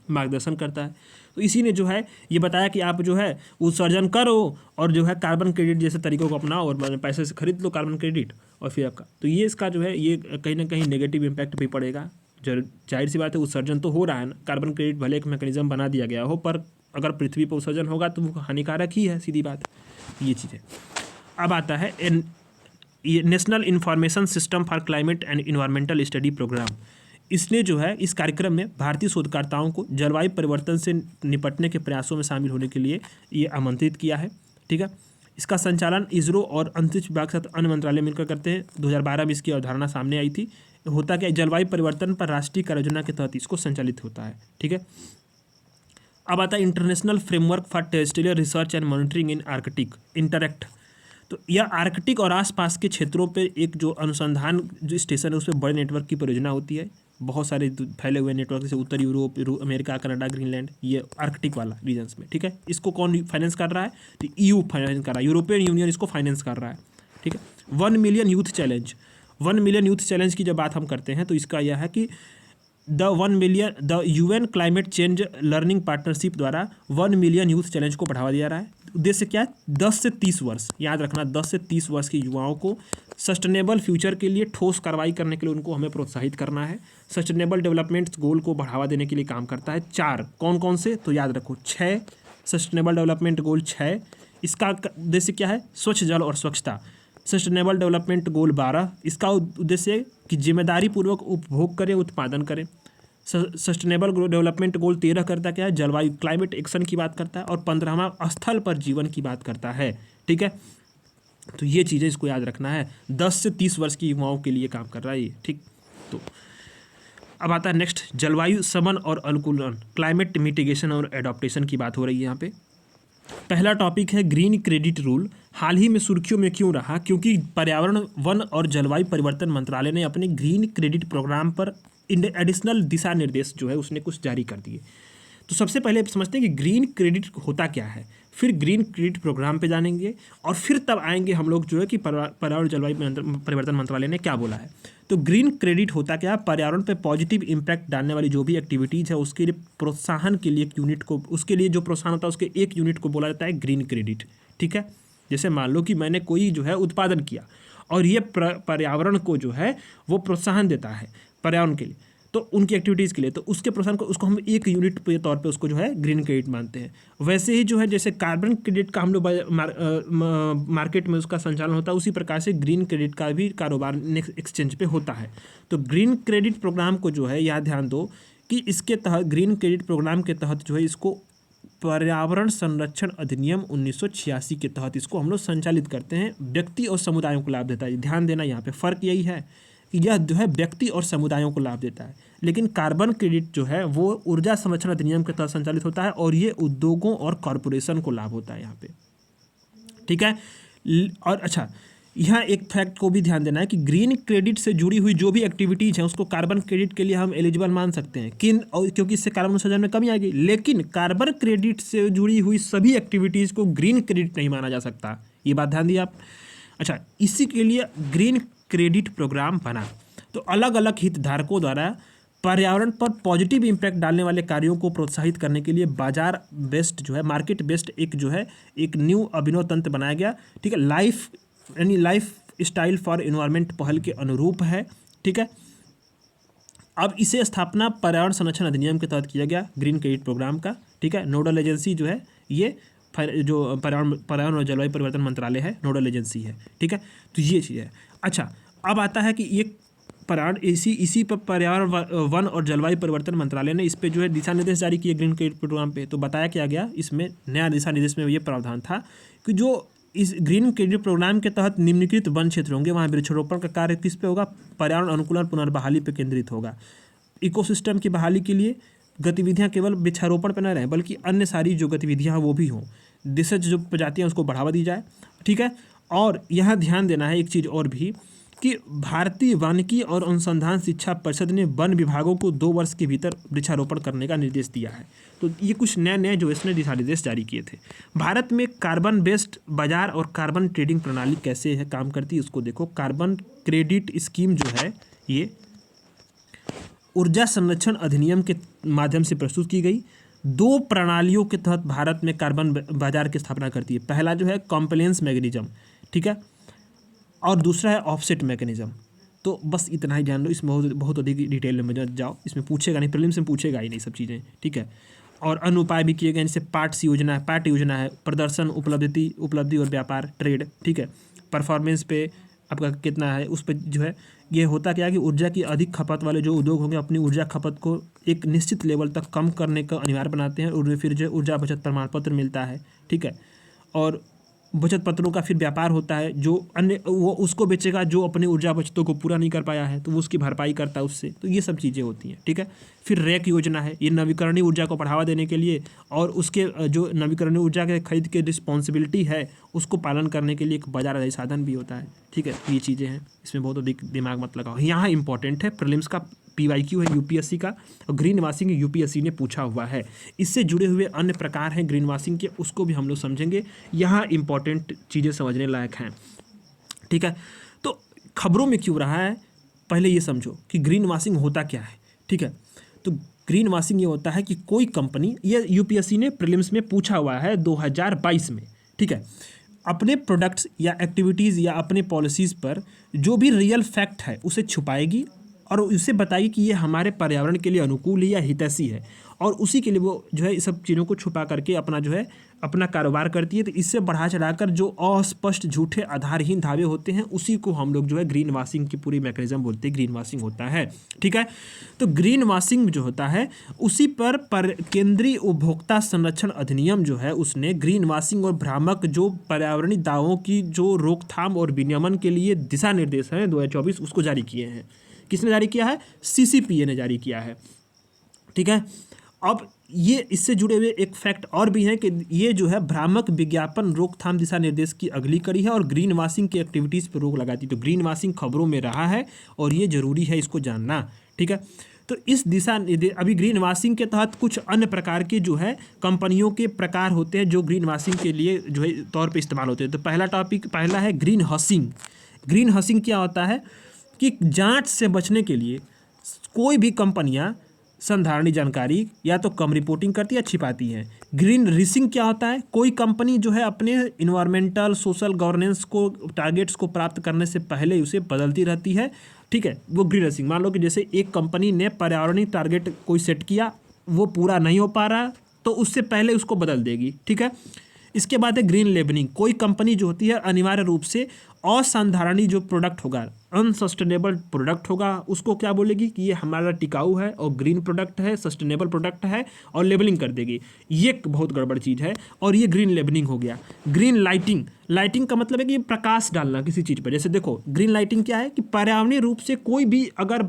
मार्गदर्शन करता है। तो इसी ने जो है ये बताया कि आप जो है उत्सर्जन करो और जो है कार्बन क्रेडिट जैसे तरीकों को अपनाओ और पैसे से खरीद लो कार्बन क्रेडिट, और फिर आपका तो ये इसका जो है ये कहीं ना कहीं नेगेटिव इम्पैक्ट भी पड़ेगा। जाहिर सी बात है, उत्सर्जन तो हो रहा है ना, कार्बन क्रेडिट भले एक मैकेनिज्म बना दिया गया हो, पर अगर पृथ्वी पर उत्सर्जन होगा तो वो हानिकारक ही है, सीधी बात। ये चीज़ें। अब आता है ये national information system for climate and environmental study programme. इसने जो है इस कार्यक्रम में भारतीय शोधकर्ताओं को जलवायु परिवर्तन से निपटने के प्रयासों में शामिल होने के लिए ये आमंत्रित किया है। ठीक है, इसका संचालन इसरो और अंतरिक्ष विभाग के साथ अन्य मंत्रालय मिलकर करते हैं। 2012 में इसकी अवधारणा सामने आई थी। होता क्या, जलवायु परिवर्तन पर राष्ट्रीय कार्ययोजना के तहत इसको संचालित होता है। ठीक है, अब आता है international framework for terrestrial research and monitoring in Arctic, interact. तो यह आर्कटिक और आसपास के क्षेत्रों पे एक जो अनुसंधान जो स्टेशन है उस पर बड़े नेटवर्क की परियोजना होती है। बहुत सारे फैले हुए नेटवर्क जैसे उत्तर यूरोप, अमेरिका, कनाडा, ग्रीनलैंड, ये आर्कटिक वाला रीजन्स में। ठीक है, इसको कौन फाइनेंस कर रहा है? तो EU फाइनेंस कर रहा है, यूरोपियन यूनियन इसको फाइनेंस कर रहा है। ठीक है, 1 million youth challenge. 1 million youth challenge की जब बात हम करते हैं तो इसका यह है कि the UN climate change learning partnership द्वारा 1 मिलियन यूथ चैलेंज को बढ़ावा दिया रहा है। उद्देश्य क्या है? 10 से 30 वर्ष, याद रखना, 10 से 30 वर्ष के युवाओं को सस्टेनेबल फ्यूचर के लिए ठोस कार्रवाई करने के लिए उनको हमें प्रोत्साहित करना है। सस्टेनेबल डेवलपमेंट गोल को बढ़ावा देने के लिए काम करता है। 4 कौन कौन से? तो याद रखो 6 सस्टेनेबल डेवलपमेंट गोल 6। इसका उद्देश्य क्या है? स्वच्छ जल और स्वच्छता। सस्टेनेबल डेवलपमेंट गोल 12, इसका उद्देश्य है कि जिम्मेदारी पूर्वक उपभोग करें, उत्पादन करें। सस्टेनेबल डेवलपमेंट गोल 13 करता क्या है? जलवायु क्लाइमेट एक्शन की बात करता है। और 15वां स्थल पर जीवन की बात करता है। ठीक है, तो ये चीज़ें इसको याद रखना है। 10 से 30 वर्ष की युवाओं के लिए काम कर रहा है ये। ठीक, तो अब आता है नेक्स्ट, जलवायु शमन और अनुकूलन, क्लाइमेट मिटिगेशन और एडॉप्टेशन की बात हो रही है यहाँ पे। पहला टॉपिक है ग्रीन क्रेडिट रूल। हाल ही में सुर्खियों में क्यों रहा? क्योंकि पर्यावरण, वन और जलवायु परिवर्तन मंत्रालय ने अपने ग्रीन क्रेडिट प्रोग्राम पर एडिशनल दिशा निर्देश जो है उसने कुछ जारी कर दिए। तो सबसे पहले समझते हैं कि ग्रीन क्रेडिट होता क्या है, फिर ग्रीन क्रेडिट प्रोग्राम पे जानेंगे और फिर तब आएंगे हम लोग जो है कि पर्यावरण जलवायु परिवर्तन मंत्रालय ने क्या बोला है। तो ग्रीन क्रेडिट होता क्या? पर्यावरण पे पॉजिटिव इम्पैक्ट डालने वाली जो भी एक्टिविटीज़ है उसके लिए प्रोत्साहन के लिए एक यूनिट को, उसके लिए जो प्रोत्साहन होता है उसके एक यूनिट को बोला जाता है ग्रीन क्रेडिट। ठीक है, जैसे मान लो कि मैंने कोई जो है उत्पादन किया और ये पर्यावरण को जो है वो प्रोत्साहन देता है पर्यावरण के लिए, तो उनकी एक्टिविटीज़ के लिए, तो उसके प्रोत्साहन को उसको हम एक यूनिट के तौर पे उसको जो है ग्रीन क्रेडिट मानते हैं। वैसे ही जो है जैसे कार्बन क्रेडिट का हम लोग मार्केट में उसका संचालन होता है, उसी प्रकार से ग्रीन क्रेडिट का भी कारोबार नेक्स्ट एक्सचेंज पे होता है। तो ग्रीन क्रेडिट प्रोग्राम को जो है यहाँ ध्यान दो कि इसके तहत, ग्रीन क्रेडिट प्रोग्राम के तहत जो है इसको पर्यावरण संरक्षण अधिनियम 1986 के तहत इसको हम लोग संचालित करते हैं। व्यक्ति और समुदायों को लाभ देता है। ध्यान देना, यहाँ पे फ़र्क यही है कि यह जो है व्यक्ति और समुदायों को लाभ देता है, लेकिन कार्बन क्रेडिट जो है वो ऊर्जा संरक्षण अधिनियम के तहत संचालित होता है और ये उद्योगों और कॉरपोरेशन को लाभ होता है यहाँ पे। ठीक है, और अच्छा, यहाँ एक फैक्ट को भी ध्यान देना है कि ग्रीन क्रेडिट से जुड़ी हुई जो भी एक्टिविटीज़ हैं उसको कार्बन क्रेडिट के लिए हम एलिजिबल मान सकते हैं क्योंकि इससे कार्बन उत्सर्जन में कमी आएगी, लेकिन कार्बन क्रेडिट से जुड़ी हुई सभी एक्टिविटीज़ को ग्रीन क्रेडिट नहीं माना जा सकता। ये बात ध्यान दिए आप। अच्छा, इसी के लिए ग्रीन क्रेडिट प्रोग्राम बना। तो अलग अलग हितधारकों द्वारा पर्यावरण पर पॉजिटिव इम्पैक्ट डालने वाले कार्यों को प्रोत्साहित करने के लिए बाजार बेस्ड जो है, मार्केट बेस्ड एक न्यू अभिनव तंत्र बनाया गया। ठीक है, लाइफ स्टाइल फॉर एनवायरनमेंट पहल के अनुरूप है। ठीक है, अब इसे स्थापना पर्यावरण संरक्षण अधिनियम के तहत किया गया ग्रीन क्रेडिट प्रोग्राम का। ठीक है, नोडल एजेंसी जो है ये जो पर्यावरण और जलवायु परिवर्तन मंत्रालय है, नोडल एजेंसी है। ठीक है, तो ये चीज़ है। अच्छा, अब आता है कि ये पर्यावरण इसी पर पर्यावरण वन और जलवायु परिवर्तन मंत्रालय ने इस पे जो है दिशा निर्देश जारी किए ग्रीन क्रेडिट प्रोग्राम पे। तो बताया क्या गया, इसमें नया दिशा निर्देश में ये प्रावधान था कि जो इस ग्रीन क्रेडिट प्रोग्राम के तहत निम्नलिखित वन क्षेत्र होंगे वहाँ वृक्षारोपण का कार्य किस पे होगा, पर्यावरण अनुकूलन पुनर्बहाली पे केंद्रित होगा। इकोसिस्टम की बहाली के लिए गतिविधियाँ केवल वृक्षारोपण पर न रहें बल्कि अन्य सारी जो गतिविधियाँ वो भी हों, जिससे जो प्रजातियाँ उसको बढ़ावा दी जाए। ठीक है, और यहाँ ध्यान देना है एक चीज़ और भी कि भारतीय वानिकी और अनुसंधान शिक्षा परिषद ने वन विभागों को 2 वर्ष के भीतर वृक्षारोपण करने का निर्देश दिया है। तो ये कुछ नए जो इसने दिशा निर्देश जारी किए थे। भारत में कार्बन बेस्ड बाजार और कार्बन ट्रेडिंग प्रणाली कैसे है काम करती है उसको देखो। कार्बन क्रेडिट स्कीम जो है ये ऊर्जा संरक्षण अधिनियम के माध्यम से प्रस्तुत की गई। 2 प्रणालियों के तहत भारत में कार्बन बाजार की स्थापना करती है। पहला जो है कॉम्प्लायंस मैकेनिज्म, ठीक है, और दूसरा है ऑफसेट मैकेनिज्म। तो बस इतना ही जान लो, इसमें बहुत अधिक डिटेल में मत जाओ, इसमें पूछेगा नहीं, प्रीलिम्स में पूछेगा ही नहीं सब चीज़ें। ठीक है, और अन्य उपाय भी किए गए, जैसे पार्ट योजना है, प्रदर्शन, उपलब्धि और व्यापार, ट्रेड। ठीक है, परफॉर्मेंस पे आपका कितना है, उस पर जो है ये होता क्या है कि ऊर्जा की अधिक खपत वाले जो उद्योग होंगे अपनी ऊर्जा खपत को एक निश्चित लेवल तक कम करने का अनिवार्य बनाते हैं और फिर जो ऊर्जा बचत प्रमाण पत्र मिलता है। ठीक है, और बचत पत्रों का फिर व्यापार होता है, जो अन्य वो उसको बेचेगा जो अपनी ऊर्जा बचतों को पूरा नहीं कर पाया है, तो वो उसकी भरपाई करता है उससे। तो ये सब चीज़ें होती हैं। ठीक है, फिर रैक योजना है, ये नवीकरणीय ऊर्जा को बढ़ावा देने के लिए और उसके जो नवीकरणीय ऊर्जा के खरीद के रिस्पॉन्सिबिलिटी है उसको पालन करने के लिए एक बाजार आधारित साधन भी होता है। ठीक है, ये चीज़ें हैं, इसमें बहुत अधिक दिमाग मत लगाओ। यहाँ इंपॉर्टेंट है, प्रीलिम्स का PYQ है यूपीएससी का, और ग्रीन वॉशिंग यूपीएससी ने पूछा हुआ है। इससे जुड़े हुए अन्य प्रकार हैं ग्रीन वॉशिंग के, उसको भी हम लोग समझेंगे। यहाँ इंपॉर्टेंट चीज़ें समझने लायक हैं। ठीक है, तो खबरों में क्यों रहा है, पहले ये समझो कि ग्रीन वॉशिंग होता क्या है। ठीक है, तो ग्रीन वॉशिंग ये होता है कि कोई कंपनी, ये यूपीएससी ने प्रीलिम्स में पूछा हुआ है 2022 में। ठीक है, अपने प्रोडक्ट्स या एक्टिविटीज़ या अपने पॉलिसीज़ पर जो भी रियल फैक्ट है उसे छुपाएगी और उसे बताइए कि ये हमारे पर्यावरण के लिए अनुकूल है या हितैषी है, और उसी के लिए वो जो है इस सब चीज़ों को छुपा करके अपना कारोबार करती है। तो इससे बढ़ा चढ़ाकर जो अस्पष्ट, झूठे, आधारहीन दावे होते हैं उसी को हम लोग जो है ग्रीन वॉशिंग की पूरी मैकेनिज्म बोलते हैं, ग्रीन वॉशिंग होता है। ठीक है, तो ग्रीन वॉशिंग जो होता है उसी पर केंद्रीय उपभोक्ता संरक्षण अधिनियम जो है उसने ग्रीन वॉशिंग और भ्रामक जो पर्यावरणीय दावों की जो रोकथाम और विनियमन के लिए दिशा निर्देश हैं 2024 उसको जारी किए हैं। किसने जारी किया है, CCPA ने जारी किया है। ठीक है, अब ये इससे जुड़े हुए एक फैक्ट और भी है कि ये जो है भ्रामक विज्ञापन रोकथाम दिशा निर्देश की अगली कड़ी है और ग्रीन वॉशिंग की एक्टिविटीज़ पर रोक लगाती है। तो ग्रीन वॉशिंग खबरों में रहा है और ये जरूरी है इसको जानना। ठीक है, तो इस दिशा निर्देश, अभी ग्रीन वॉशिंग के तहत कुछ अन्य प्रकार के जो है कंपनियों के प्रकार होते हैं जो ग्रीन वॉशिंग के लिए जो है तौर पर इस्तेमाल होते हैं। तो पहला है ग्रीन हॉसिंग। ग्रीन हॉसिंग क्या होता है कि जांच से बचने के लिए कोई भी कंपनियां संधारणी जानकारी या तो कम रिपोर्टिंग करती है या छिपाती हैं। ग्रीन रीसिंग क्या होता है, कोई कंपनी जो है अपने इन्वायरमेंटल सोशल गवर्नेंस को टारगेट्स को प्राप्त करने से पहले उसे बदलती रहती है। ठीक है, वो ग्रीन रीसिंग, मान लो कि जैसे एक कंपनी ने पर्यावरणीय टारगेट कोई सेट किया, वो पूरा नहीं हो पा रहा तो उससे पहले उसको बदल देगी। ठीक है, इसके बाद है ग्रीन लेबलिंग। कोई कंपनी जो होती है अनिवार्य रूप से असाधारणीय जो प्रोडक्ट होगा, अनसस्टेनेबल प्रोडक्ट होगा, उसको क्या बोलेगी कि ये हमारा टिकाऊ है और ग्रीन प्रोडक्ट है, सस्टेनेबल प्रोडक्ट है, और लेबलिंग कर देगी। ये बहुत गड़बड़ चीज़ है और ये ग्रीन लेबलिंग हो गया। ग्रीन लाइटिंग का मतलब है कि प्रकाश डालना किसी चीज़ पर। जैसे देखो, ग्रीन लाइटिंग क्या है कि पर्यावरणीय रूप से कोई भी अगर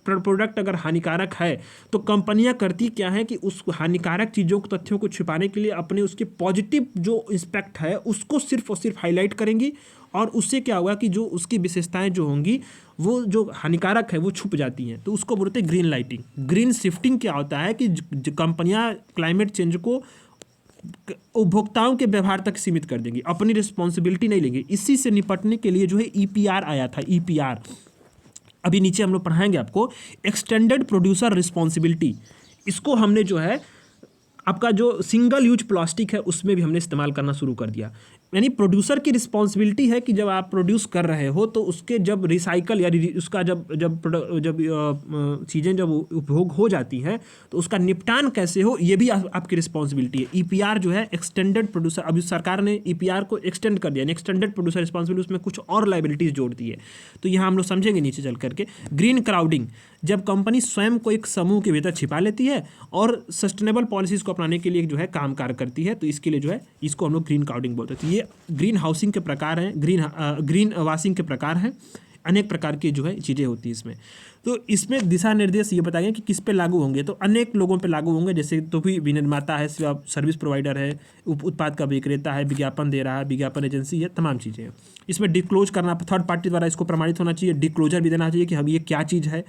प्रोडक्ट अगर हानिकारक है तो कंपनियां करती क्या है कि उस हानिकारक चीज़ों को, तथ्यों को छिपाने के लिए अपने उसके पॉजिटिव जो इंस्पेक्ट है उसको सिर्फ और सिर्फ हाईलाइट करेंगी, और उससे क्या होगा कि जो उसकी विशेषताएं जो होंगी वो जो हानिकारक है वो छुप जाती हैं। तो उसको बोलते हैं ग्रीन लाइटिंग। ग्रीन शिफ्टिंग क्या होता है कि कंपनियां क्लाइमेट चेंज को उपभोक्ताओं के व्यवहार तक सीमित कर देंगी, अपनी रिस्पॉन्सिबिलिटी नहीं लेंगे। इसी से निपटने के लिए जो है ईपीआर आया था। ईपीआर अभी नीचे हम लोग पढ़ाएंगे आपको, एक्सटेंडेड प्रोड्यूसर रिस्पॉन्सिबिलिटी। इसको हमने जो है आपका जो सिंगल यूज प्लास्टिक है उसमें भी हमने इस्तेमाल करना शुरू कर दिया। यानी प्रोड्यूसर की रिस्पॉन्सिबिलिटी है कि जब आप प्रोड्यूस कर रहे हो तो उसके जब रिसाइकल या उसका जब चीज़ें जब उपभोग हो जाती हैं तो उसका निपटान कैसे हो, ये भी आपकी रिस्पॉन्सिबिलिटी है। ईपीआर जो है एक्सटेंडेड प्रोड्यूसर, अभी सरकार ने ईपीआर को एक्सटेंड कर दिया, एक्सटेंडेड प्रोड्यूसर रिस्पॉन्सिबिलिटी, उसमें कुछ और लाइबिलिटीज जोड़ दी है। तो यहाँ हम लोग समझेंगे नीचे चल करके। ग्रीन क्राउडिंग, जब कंपनी स्वयं को एक समूह के भीतर छिपा लेती है और सस्टेनेबल पॉलिसीज को अपनाने के लिए जो है काम कार्य करती है, तो इसके लिए जो है इसको हम लोग ग्रीन क्राउडिंग बोलते हैं। तो ये ग्रीन हाउसिंग के प्रकार हैं, ग्रीन वाशिंग के प्रकार हैं, अनेक प्रकार की जो है चीज़ें होती हैं इसमें। तो इसमें दिशा निर्देश ये बताएंगे कि किस पे लागू होंगे, तो अनेक लोगों पे लागू होंगे, जैसे तो भी विनिर्माता है, सर्विस प्रोवाइडर है, उत्पाद का विक्रेता है, विज्ञापन दे रहा है, विज्ञापन एजेंसी है, तमाम चीज़ें हैं। इसमें डिस्क्लोज करना, थर्ड पार्टी द्वारा इसको प्रमाणित होना चाहिए, डिस्क्लोजर भी देना चाहिए कि हम ये क्या चीज़ है।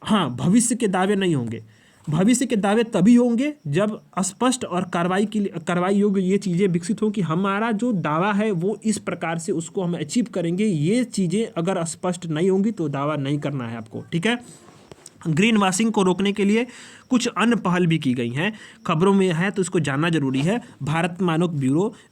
हाँ, भविष्य के दावे नहीं होंगे। भविष्य के दावे तभी होंगे जब स्पष्ट और कार्रवाई योग्य ये चीज़ें विकसित हों कि हमारा जो दावा है वो इस प्रकार से उसको हम अचीव करेंगे। ये चीज़ें अगर स्पष्ट नहीं होंगी तो दावा नहीं करना है आपको, ठीक है। ग्रीन वॉशिंग को रोकने के लिए कुछ अन्य पहल भी की गई हैं, खबरों में है तो इसको जानना जरूरी है। भारत मानक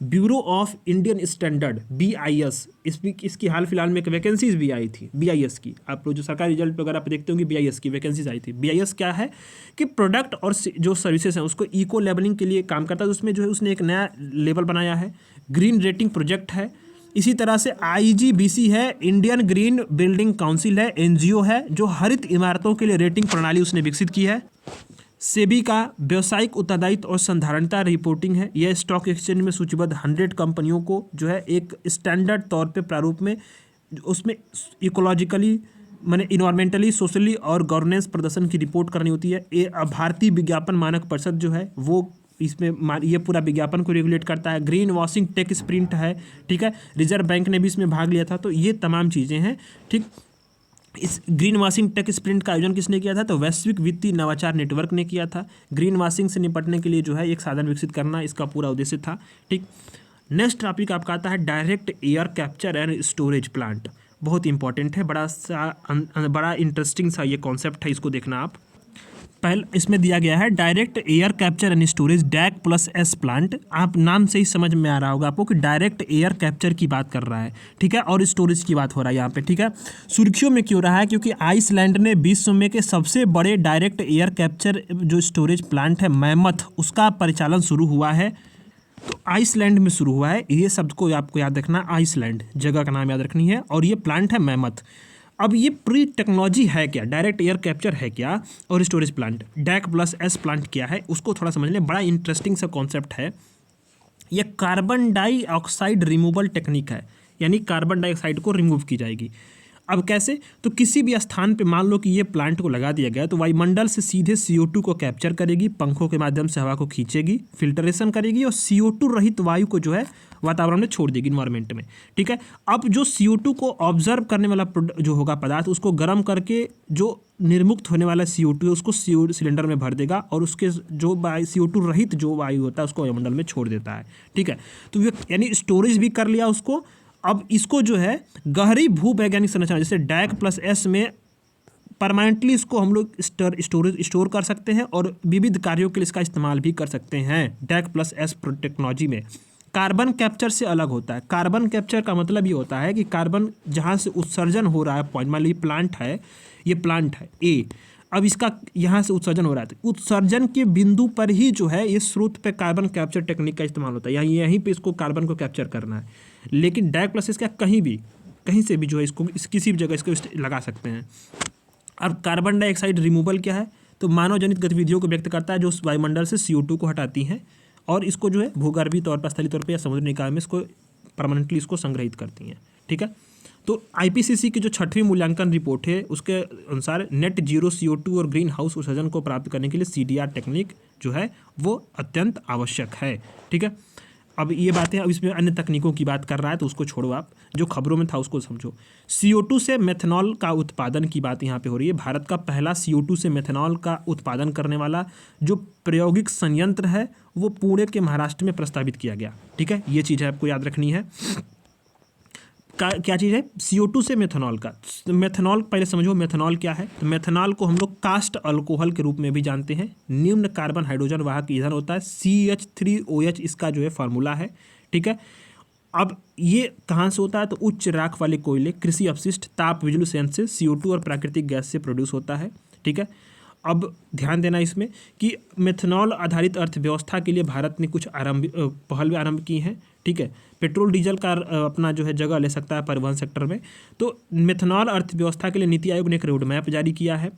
bureau of Indian standard BIS, इसकी हाल फिलहाल में एक वैकेंसीज भी आई थी BIS की। आप लोग जो सरकारी रिजल्ट वगैरह पे देखते होंगे BIS की वैकेंसीज आई थी। BIS क्या है कि प्रोडक्ट और जो सर्विसेज हैं उसको इको लेबलिंग के लिए काम करता है। उसमें जो है उसने एक नया लेबल बनाया है, ग्रीन रेटिंग प्रोजेक्ट है। इसी तरह से IGBC है, इंडियन ग्रीन बिल्डिंग काउंसिल है, NGO है जो हरित इमारतों के लिए रेटिंग प्रणाली उसने विकसित की है। सेबी का व्यावसायिक उत्तरदायित्व और संधारणता रिपोर्टिंग है। यह स्टॉक एक्सचेंज में सूचीबद्ध 100 कंपनियों को जो है एक स्टैंडर्ड तौर पे प्रारूप में उसमें इकोलॉजिकली माने इन्वायरमेंटली, सोशली और गवर्नेंस प्रदर्शन की रिपोर्ट करनी होती है। भारतीय विज्ञापन मानक परिषद जो है वो इसमें ये पूरा विज्ञापन को रेगुलेट करता है। ग्रीन वॉशिंग टेक स्प्रिंट है, ठीक है। रिजर्व बैंक ने भी इसमें भाग लिया था। तो ये तमाम चीज़ें हैं, ठीक। इस ग्रीन वॉशिंग टेक स्प्रिंट का आयोजन किसने किया था, तो वैश्विक वित्तीय नवाचार नेटवर्क ने किया था। ग्रीन वॉशिंग से निपटने के लिए जो है एक साधन विकसित करना इसका पूरा उद्देश्य था, ठीक। नेक्स्ट टॉपिक आपका आता है direct air capture and storage plant. बहुत इंपॉर्टेंट है, बड़ा इंटरेस्टिंग सा ये कॉन्सेप्ट है, इसको देखना आप। पहले इसमें दिया गया है direct air capture and storage DAC+S plant. आप नाम से ही समझ में आ रहा होगा आपको कि डायरेक्ट एयर कैप्चर की बात कर रहा है, ठीक है, और स्टोरेज की बात हो रहा है यहाँ पे, ठीक है। सुर्खियों में क्यों रहा है, क्योंकि आइसलैंड ने विश्व में के सबसे बड़े डायरेक्ट एयर कैप्चर जो स्टोरेज प्लांट है मैमथ, उसका परिचालन शुरू हुआ है। तो आइसलैंड में शुरू हुआ है, ये शब्द को आपको याद रखना, आइसलैंड जगह का नाम याद रखनी है, और ये प्लांट है मैमथ। अब ये पूरी टेक्नोलॉजी है क्या, डायरेक्ट एयर कैप्चर है क्या और स्टोरेज प्लांट DAC+S प्लांट क्या है, उसको थोड़ा समझ लें। बड़ा इंटरेस्टिंग सा कॉन्सेप्ट है। ये कार्बन डाइऑक्साइड रिमूवल टेक्निक है, यानी कार्बन डाइऑक्साइड को रिमूव की जाएगी। अब कैसे, तो किसी भी स्थान पे मान लो कि ये प्लांट को लगा दिया गया तो वायुमंडल से सीधे CO2 को कैप्चर करेगी, पंखों के माध्यम से हवा को खींचेगी, फिल्टरेशन करेगी और CO2 रहित वायु को जो है वातावरण में छोड़ देगी, इन्वायरमेंट में, ठीक है। अब जो CO2 को ऑब्जर्व करने वाला जो होगा पदार्थ, उसको गर्म करके जो निर्मुक्त होने वाला CO2 है उसको सिलेंडर में भर देगा और उसके जो CO2 रहित जो वायु होता है उसको वायुमंडल में छोड़ देता है, ठीक है। तो ये यानी स्टोरेज भी कर लिया उसको। अब इसको जो है गहरी भूवैज्ञानिक संरचना जैसे DAC+S में परमानेंटली इसको हम लोग स्टोर कर सकते हैं और विविध कार्यों के लिए इसका इस्तेमाल भी कर सकते हैं। DAC+S टेक्नोलॉजी में कार्बन कैप्चर से अलग होता है। कार्बन कैप्चर का मतलब ये होता है कि कार्बन जहाँ से उत्सर्जन हो रहा है पॉइंट, मान लो ये प्लांट है A, अब इसका यहाँ से उत्सर्जन हो रहा है, तो उत्सर्जन के बिंदु पर ही जो है ये स्रोत पे कार्बन कैप्चर टेक्निक का इस्तेमाल होता है, यहीं पे इसको कार्बन को कैप्चर करना है। लेकिन DAC+S क्या कहीं से भी जो है इसको किसी भी जगह इसको लगा सकते हैं। अब कार्बन डाइऑक्साइड रिमूवल क्या है, तो मानव जनित गतिविधियों को व्यक्त करता है जो वायुमंडल से CO2 को हटाती हैं और इसको जो है भूगर्भीय तौर पर, स्थलीय तौर पर या समुद्री निकाय में इसको परमानेंटली इसको संग्रहित करती हैं, ठीक है। तो आईपीसीसी की जो 6वीं मूल्यांकन रिपोर्ट है उसके अनुसार नेट जीरो CO2 और ग्रीन हाउस उत्सर्जन को प्राप्त करने के लिए CDR टेक्निक जो है वो अत्यंत आवश्यक है। ठीक है, अब ये बातें, अब इसमें अन्य तकनीकों की बात कर रहा है तो उसको छोड़ो, आप जो खबरों में था उसको समझो। CO2 से मेथनॉल का उत्पादन की बात यहाँ पे हो रही है। भारत का पहला CO2 से मेथनॉल का उत्पादन करने वाला जो प्रायोगिक संयंत्र है वो पुणे के महाराष्ट्र में प्रस्तावित किया गया। ठीक है, ये चीज़ है आपको याद रखनी है। क्या चीज़ है? CO2 से मेथनॉल का। मेथनॉल पहले समझो, मेथनॉल क्या है। तो मेथनॉल को हम लोग कास्ट अल्कोहल के रूप में भी जानते हैं। निम्न कार्बन हाइड्रोजन वाहक ईंधन होता है। CH3OH इसका जो है फार्मूला है। ठीक है, अब ये कहाँ से होता है? तो उच्च राख वाले कोयले, कृषि अपशिष्ट, ताप बिजली संयंत्र से CO2 और प्राकृतिक गैस से प्रोड्यूस होता है। ठीक है, अब ध्यान देना इसमें कि मेथनॉल आधारित अर्थव्यवस्था के लिए भारत ने कुछ पहल भी आरंभ की हैं। ठीक है, पेट्रोल डीजल का अपना जो है जगह ले सकता है परिवहन सेक्टर में। तो मेथनॉल अर्थव्यवस्था के लिए नीति आयोग ने एक रोड मैप जारी किया है।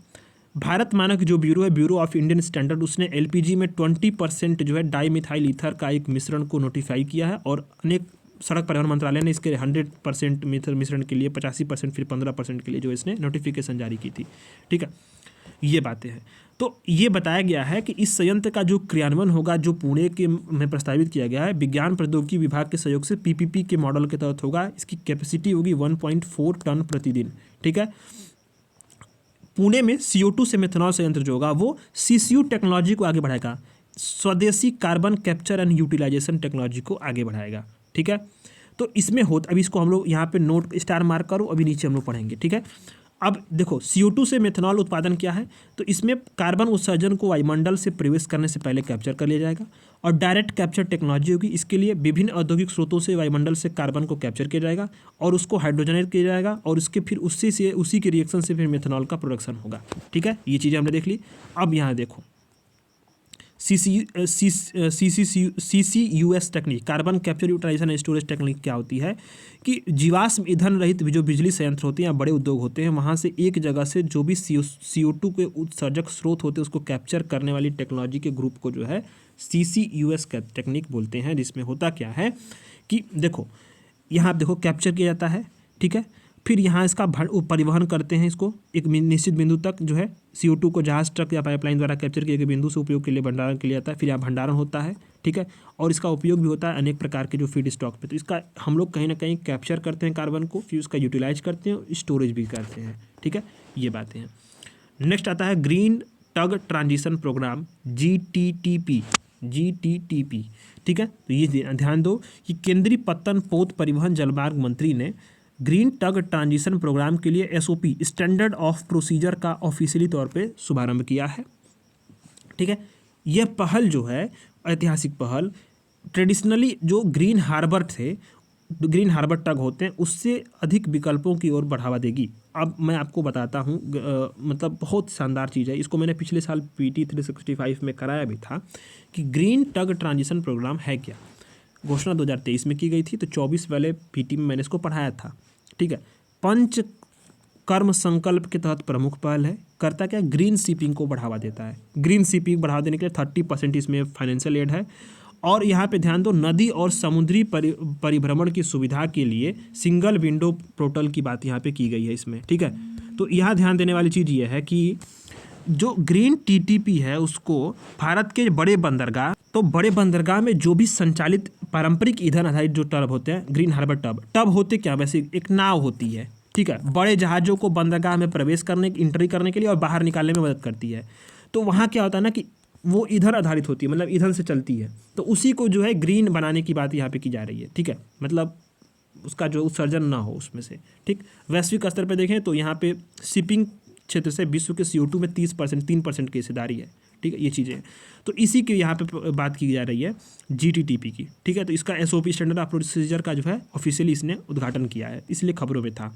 भारत मानक जो ब्यूरो है, ब्यूरो ऑफ इंडियन स्टैंडर्ड, उसने LPG में 20% जो है डाईमिथाइल ईथर का एक मिश्रण को नोटिफाई किया है। और अनेक सड़क परिवहन मंत्रालय ने इसके 100% मिश्रण के लिए 85%, फिर 15% के लिए जो इसने नोटिफिकेशन जारी की थी। ठीक है, ये बातें हैं। तो ये बताया गया है कि इस संयंत्र का जो क्रियान्वयन होगा, जो पुणे के में प्रस्तावित किया गया है, विज्ञान प्रौद्योगिकी विभाग के सहयोग से PPP के मॉडल के तहत होगा। इसकी कैपेसिटी होगी 1.4 टन प्रतिदिन। ठीक है, पुणे में CO2 से मेथनॉल संयंत्र जो होगा वो CCU टेक्नोलॉजी को आगे बढ़ाएगा, स्वदेशी carbon capture and utilisation technology को आगे बढ़ाएगा। ठीक है, तो इसमें अभी इसको हम लोग यहाँ पे नोट स्टार मार्क करो, अभी नीचे हम लोग पढ़ेंगे। ठीक है, अब देखो CO2 से मेथनॉल उत्पादन क्या है। तो इसमें कार्बन उत्सर्जन को वायुमंडल से प्रवेश करने से पहले कैप्चर कर लिया जाएगा और डायरेक्ट कैप्चर टेक्नोलॉजी होगी। इसके लिए विभिन्न औद्योगिक स्रोतों से वायुमंडल से कार्बन को कैप्चर किया जाएगा और उसको हाइड्रोजनेट किया जाएगा और उसके फिर उसी के रिएक्शन से फिर मेथनॉल का प्रोडक्शन होगा। ठीक है, ये चीज़ें हमने देख ली। अब यहाँ देखो CCUS technique, carbon capture utilisation and storage technique क्या होती है कि जीवाश्म ईंधन रहित जो बिजली संयंत्र होते हैं या बड़े उद्योग होते हैं, वहाँ से एक जगह से जो भी CO2 के उत्सर्जक स्रोत होते हैं उसको कैप्चर करने वाली टेक्नोलॉजी के ग्रुप को जो है CCUS टेक्निक बोलते हैं। जिसमें होता क्या है कि देखो यहाँ देखो कैप्चर किया जाता है। ठीक है, फिर यहाँ इसका परिवहन करते हैं, इसको एक निश्चित बिंदु तक जो है CO2 को जहाज, ट्रक या पाइपलाइन द्वारा कैप्चर किए गए बिंदु से उपयोग के लिए भंडारण के लिए आता है। फिर यहाँ भंडारण होता है। ठीक है, और इसका उपयोग भी होता है अनेक प्रकार के जो फीड स्टॉक पे। तो इसका हम लोग कहीं ना कहीं कैप्चर करते हैं कार्बन को, फिर उसका यूटिलाइज करते हैं, स्टोरेज भी करते हैं। ठीक है, ये बातें हैं। नेक्स्ट आता है green tug transition programme, GTTP। ठीक है, तो ये ध्यान दो कि केंद्रीय पत्तन पोत परिवहन जलमार्ग मंत्री ने ग्रीन टग ट्रांजिशन प्रोग्राम के लिए SOP स्टैंडर्ड ऑफ प्रोसीजर का ऑफिशियली तौर पे शुभारंभ किया है। ठीक है, यह पहल जो है ऐतिहासिक पहल, ट्रेडिशनली जो ग्रीन हार्बर टग होते हैं उससे अधिक विकल्पों की ओर बढ़ावा देगी। अब मैं आपको बताता हूँ, मतलब बहुत शानदार चीज़ है। इसको मैंने पिछले साल PT 365 में कराया भी था कि ग्रीन टग ट्रांजिशन प्रोग्राम है क्या। घोषणा 2023 में की गई थी, तो 24 वाले PT में मैंने इसको पढ़ाया था। ठीक है, पंच कर्म संकल्प के तहत प्रमुख पहल है। करता क्या? ग्रीन शिपिंग को बढ़ावा देता है। ग्रीन शिपिंग बढ़ावा देने के लिए 30% इसमें फाइनेंशियल एड है। और यहाँ पे ध्यान दो, नदी और समुद्री परिभ्रमण की सुविधा के लिए सिंगल विंडो पोर्टल की बात यहाँ पे की गई है इसमें। ठीक है, तो यहाँ ध्यान देने वाली चीज़ ये है कि जो ग्रीन TTP है उसको भारत के बड़े बंदरगाह में जो भी संचालित पारंपरिक ईंधन आधारित जो टब होते हैं, ग्रीन हार्बर टब होते क्या, वैसे एक नाव होती है। ठीक है, बड़े जहाज़ों को बंदरगाह में प्रवेश करने, एंट्री करने के लिए और बाहर निकालने में मदद करती है। तो वहाँ क्या होता है ना कि वो ईंधन आधारित होती है, मतलब ईंधन से चलती है। तो उसी को जो है ग्रीन बनाने की बात यहाँ पे की जा रही है। ठीक है, मतलब उसका जो उत्सर्जन ना हो उसमें से। ठीक, वैश्विक स्तर पर देखें तो यहाँ पे शिपिंग क्षेत्र से विश्व के CO2 में 3% की हिस्सेदारी है। ठीक है, ये चीज़ें, तो इसी की यहाँ पे बात की जा रही है GTTP की। ठीक है, तो इसका SOP स्टैंडर्ड ऑफ प्रोसीजर का जो है ऑफिशियली इसने उद्घाटन किया है, इसलिए खबरों में था।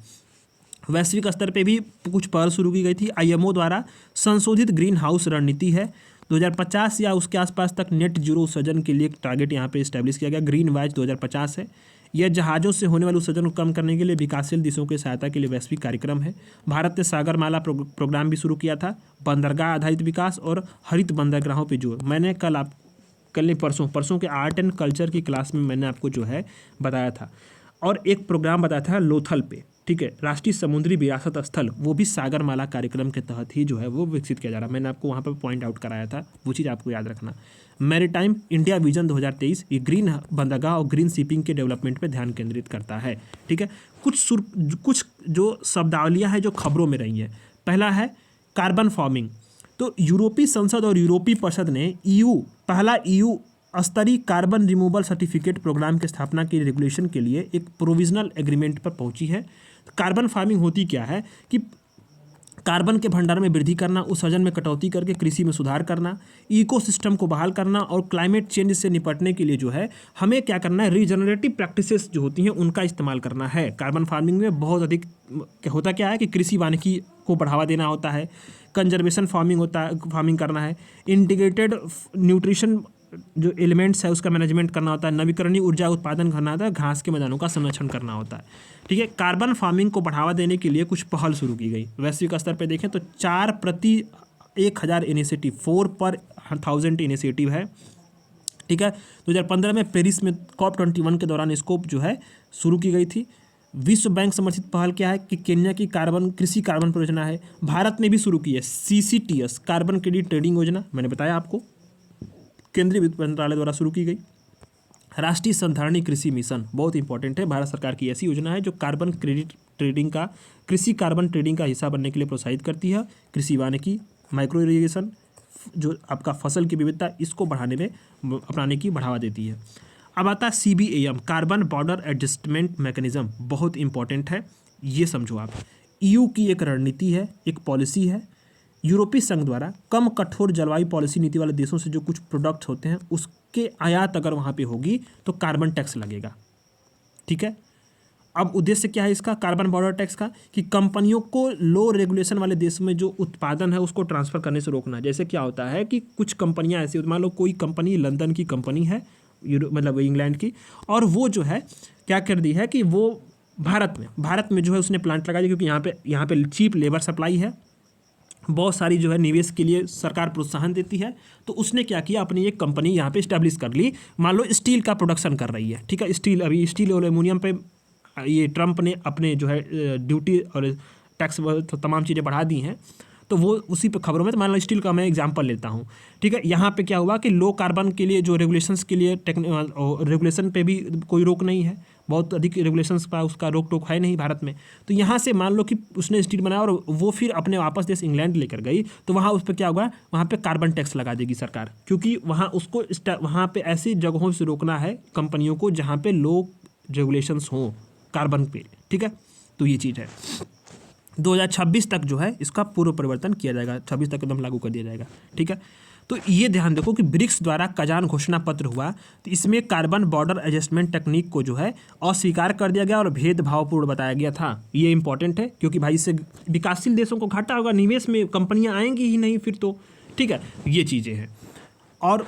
वैश्विक स्तर पे भी कुछ पहल शुरू की गई थी। IMO द्वारा संशोधित ग्रीन हाउस रणनीति है। 2050 या उसके आसपास तक नेट जीरो उत्सर्जन के लिए एक टारगेट यहाँ पे इस्टेब्लिश किया गया। ग्रीन वाइज 2050 है। यह जहाज़ों से होने वाले उत्सर्जन को कम करने के लिए विकासशील देशों की सहायता के लिए वैश्विक कार्यक्रम है। भारत ने सागरमाला प्रोग्राम भी शुरू किया था। बंदरगाह आधारित विकास और हरित बंदरगाहों पर जोर। मैंने परसों के आर्ट एंड कल्चर की क्लास में मैंने आपको जो है बताया था, और एक प्रोग्राम बताया था लोथल पे। ठीक है, राष्ट्रीय समुद्री विरासत स्थल वो भी सागरमाला कार्यक्रम के तहत ही जो है वो विकसित किया जा रहा है। मैंने आपको वहाँ पर पॉइंट आउट कराया था, वो चीज़ आपको याद रखना। मैरीटाइम इंडिया विजन 2023 ये ग्रीन बंदरगाह और ग्रीन शिपिंग के डेवलपमेंट पे ध्यान केंद्रित करता है। ठीक है, कुछ जो शब्दावलियाँ हैं जो खबरों में रही हैं। पहला है कार्बन फार्मिंग। तो यूरोपीय संसद और यूरोपीय परिषद ने पहला EU स्तरीय कार्बन रिमूवल सर्टिफिकेट प्रोग्राम की स्थापना के रेगुलेशन के लिए एक प्रोविजनल एग्रीमेंट पर पहुंची है। कार्बन फार्मिंग होती क्या है कि कार्बन के भंडारण में वृद्धि करना, उत्सर्जन में कटौती करके कृषि में सुधार करना, इकोसिस्टम को बहाल करना और क्लाइमेट चेंज से निपटने के लिए जो है हमें क्या करना है, रीजनरेटिव प्रैक्टिसेस जो होती हैं उनका इस्तेमाल करना है। कार्बन फार्मिंग में बहुत अधिक होता क्या है कि कृषि वानिकी को बढ़ावा देना होता है, कंजर्वेशन फार्मिंग करना है, इंटीग्रेटेड न्यूट्रिशन जो एलिमेंट्स है उसका मैनेजमेंट करना होता है, नवीकरणीय ऊर्जा उत्पादन करना होता है, घास के मैदानों का संरक्षण करना होता है। ठीक है, कार्बन फार्मिंग को बढ़ावा देने के लिए कुछ पहल शुरू की गई। वैश्विक स्तर पर देखें तो 4 प्रति 1000 इनिशिएटिव, 4 पर 1000 इनिशिएटिव है। ठीक है, 2015 में पेरिस में COP21 के दौरान स्कोप जो है शुरू की गई थी। विश्व बैंक समर्थित पहल क्या है कि केन्या की कृषि कार्बन परियोजना है। भारत ने भी शुरू की है CCTS कार्बन क्रेडिट ट्रेडिंग योजना, मैंने बताया आपको, केंद्रीय वित्त मंत्रालय द्वारा शुरू की गई। राष्ट्रीय संधारणीय कृषि मिशन बहुत इंपॉर्टेंट है, भारत सरकार की ऐसी योजना है जो कार्बन क्रेडिट ट्रेडिंग का, कृषि कार्बन ट्रेडिंग का हिस्सा बनने के लिए प्रोत्साहित करती है। कृषि वानिकी, माइक्रो इरिगेशन, जो आपका फसल की विविधता, इसको बढ़ाने में अपनाने की बढ़ावा देती है। अब आता है CBAM carbon border adjustment mechanism, बहुत इंपॉर्टेंट है, ये समझो आप। EU की एक रणनीति है, एक पॉलिसी है। यूरोपीय संघ द्वारा कम कठोर जलवायु पॉलिसी नीति वाले देशों से जो कुछ प्रोडक्ट्स होते हैं उसके आयात अगर वहाँ पे होगी तो कार्बन टैक्स लगेगा। ठीक है, अब उद्देश्य क्या है इसका, कार्बन बॉर्डर टैक्स का, कि कंपनियों को लो रेगुलेशन वाले देश में जो उत्पादन है उसको ट्रांसफ़र करने से रोकना। जैसे क्या होता है कि कुछ कंपनियां ऐसी, मान लो कोई कंपनी लंदन की कंपनी है, मतलब इंग्लैंड की, और वो जो है क्या कर दी है कि वो भारत में जो है उसने प्लांट लगा दिया, क्योंकि यहाँ पे चीप लेबर सप्लाई है, बहुत सारी जो है निवेश के लिए सरकार प्रोत्साहन देती है। तो उसने क्या किया, अपनी एक कंपनी यहाँ पे इस्टेब्लिश कर ली। मान लो स्टील का प्रोडक्शन कर रही है, ठीक है, अभी स्टील और एल्युमिनियम पे ये ट्रंप ने अपने जो है ड्यूटी और टैक्स तमाम चीज़ें बढ़ा दी हैं। तो वो उसी पे खबरों में, तो मान लो स्टील का मैं एग्जांपल लेता हूँ। ठीक है, यहाँ पे क्या हुआ कि लो कार्बन के लिए जो रेगुलेशंस के लिए रेगुलेशन पे भी कोई रोक नहीं है, बहुत अधिक रेगुलेशंस पर उसका रोक टोक है नहीं भारत में। तो यहाँ से मान लो कि उसने स्टील बनाया और वो फिर अपने वापस देश इंग्लैंड लेकर गई, तो वहाँ उस पर क्या होगा, वहाँ पे कार्बन टैक्स लगा देगी सरकार, क्योंकि वहाँ पे ऐसी जगहों से रोकना है कंपनियों को जहाँ पे लो रेगुलेशंस हों कार्बन पे। ठीक है, तो ये चीज़ है। 2026 तक जो है इसका पूर्व परिवर्तन किया जाएगा, 26 तक एकदम लागू कर दिया जाएगा। ठीक है, तो ये ध्यान देखो कि ब्रिक्स द्वारा कजान घोषणा पत्र हुआ, तो इसमें कार्बन बॉर्डर एडजस्टमेंट टेक्निक को जो है अस्वीकार कर दिया गया और भेदभावपूर्ण बताया गया था। ये इंपॉर्टेंट है, क्योंकि भाई इससे विकासशील देशों को घाटा होगा, निवेश में कंपनियां आएंगी ही नहीं फिर तो। ठीक है, ये चीज़ें हैं। और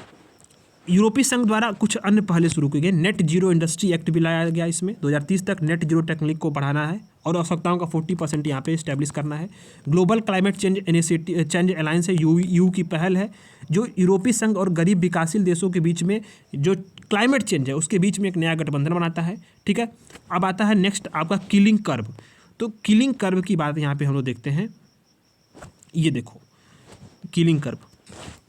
यूरोपीय संघ द्वारा कुछ अन्य पहले शुरू किए गए, नेट जीरो इंडस्ट्री एक्ट भी लाया गया। इसमें 2030 तक नेट जीरो टेक्निक को बढ़ाना है और आवश्यकताओं का 40% यहाँ पे इस्टेब्लिश करना है। ग्लोबल क्लाइमेट चेंज अलायंस है, यू की पहल है, जो यूरोपीय संघ और गरीब विकासशील देशों के बीच में जो क्लाइमेट चेंज है उसके बीच में एक नया गठबंधन बनाता है। ठीक है, अब आता है नेक्स्ट आपका किलिंग कर्व। तो किलिंग कर्व की बात यहाँ पे हम लोग देखते हैं, ये देखो किलिंग कर्व।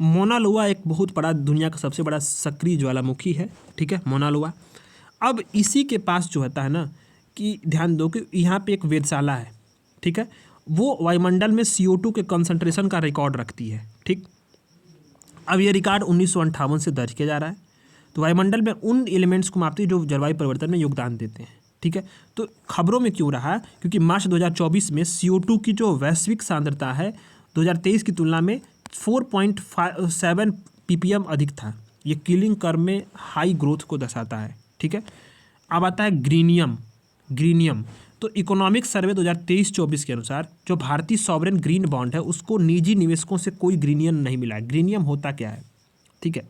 मोना लोआ एक बहुत बड़ा, दुनिया का सबसे बड़ा सक्रिय ज्वालामुखी है। ठीक है, मोना लोआ। अब इसी के पास जो होता है ना, कि ध्यान दो कि यहाँ पे एक वेधशाला है। ठीक है, वो वायुमंडल में CO2 के कंसंट्रेशन का रिकॉर्ड रखती है। ठीक, अब ये रिकॉर्ड 1958 से दर्ज किया जा रहा है। तो वायुमंडल में उन एलिमेंट्स को मापती है जो जलवायु परिवर्तन में योगदान देते हैं। ठीक है, तो खबरों में क्यों रहा, क्योंकि मार्च 2024 में CO2 की जो वैश्विक सांद्रता है 2023 की तुलना में 4.7 ppm अधिक था। ये किलिंग कर्व में हाई ग्रोथ को दर्शाता है। ठीक है, अब आता है ग्रीनियम। तो इकोनॉमिक सर्वे 2023-24 के अनुसार जो भारतीय सॉवरेन ग्रीन बॉन्ड है उसको निजी निवेशकों से कोई ग्रीनियम नहीं मिला है। ग्रीनियम होता क्या है, ठीक है,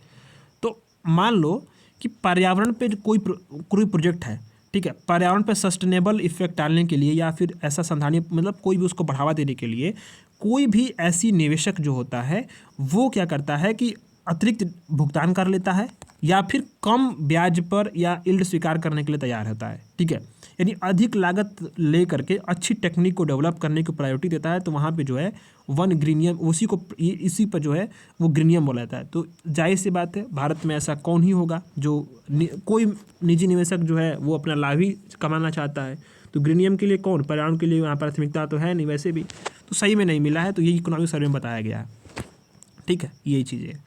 तो मान लो कि पर्यावरण पे कोई प्रोजेक्ट है, ठीक है, पर्यावरण पे सस्टेनेबल इफेक्ट डालने के लिए या फिर ऐसा संधारणीय, मतलब कोई भी उसको बढ़ावा देने के लिए कोई भी ऐसी निवेशक जो होता है वो क्या करता है कि अतिरिक्त भुगतान कर लेता है या फिर कम ब्याज पर या यील्ड स्वीकार करने के लिए तैयार होता है। ठीक है, यानी अधिक लागत ले करके अच्छी टेक्निक को डेवलप करने की प्रायोरिटी देता है, तो वहाँ पे जो है वन ग्रीनियम इसी पर जो है वो ग्रीनियम बोला जाता है। तो जाहिर सी बात है भारत में ऐसा कौन ही होगा जो कोई निजी निवेशक जो है वो अपना लाभ ही कमाना चाहता है, तो ग्रीनियम के लिए कौन, पर्यावरण के लिए वहाँ प्राथमिकता तो है नहीं वैसे भी, तो सही में नहीं मिला है। तो यही इकोनॉमिक सर्वे में बताया गया है, ठीक है, यही चीज़ें।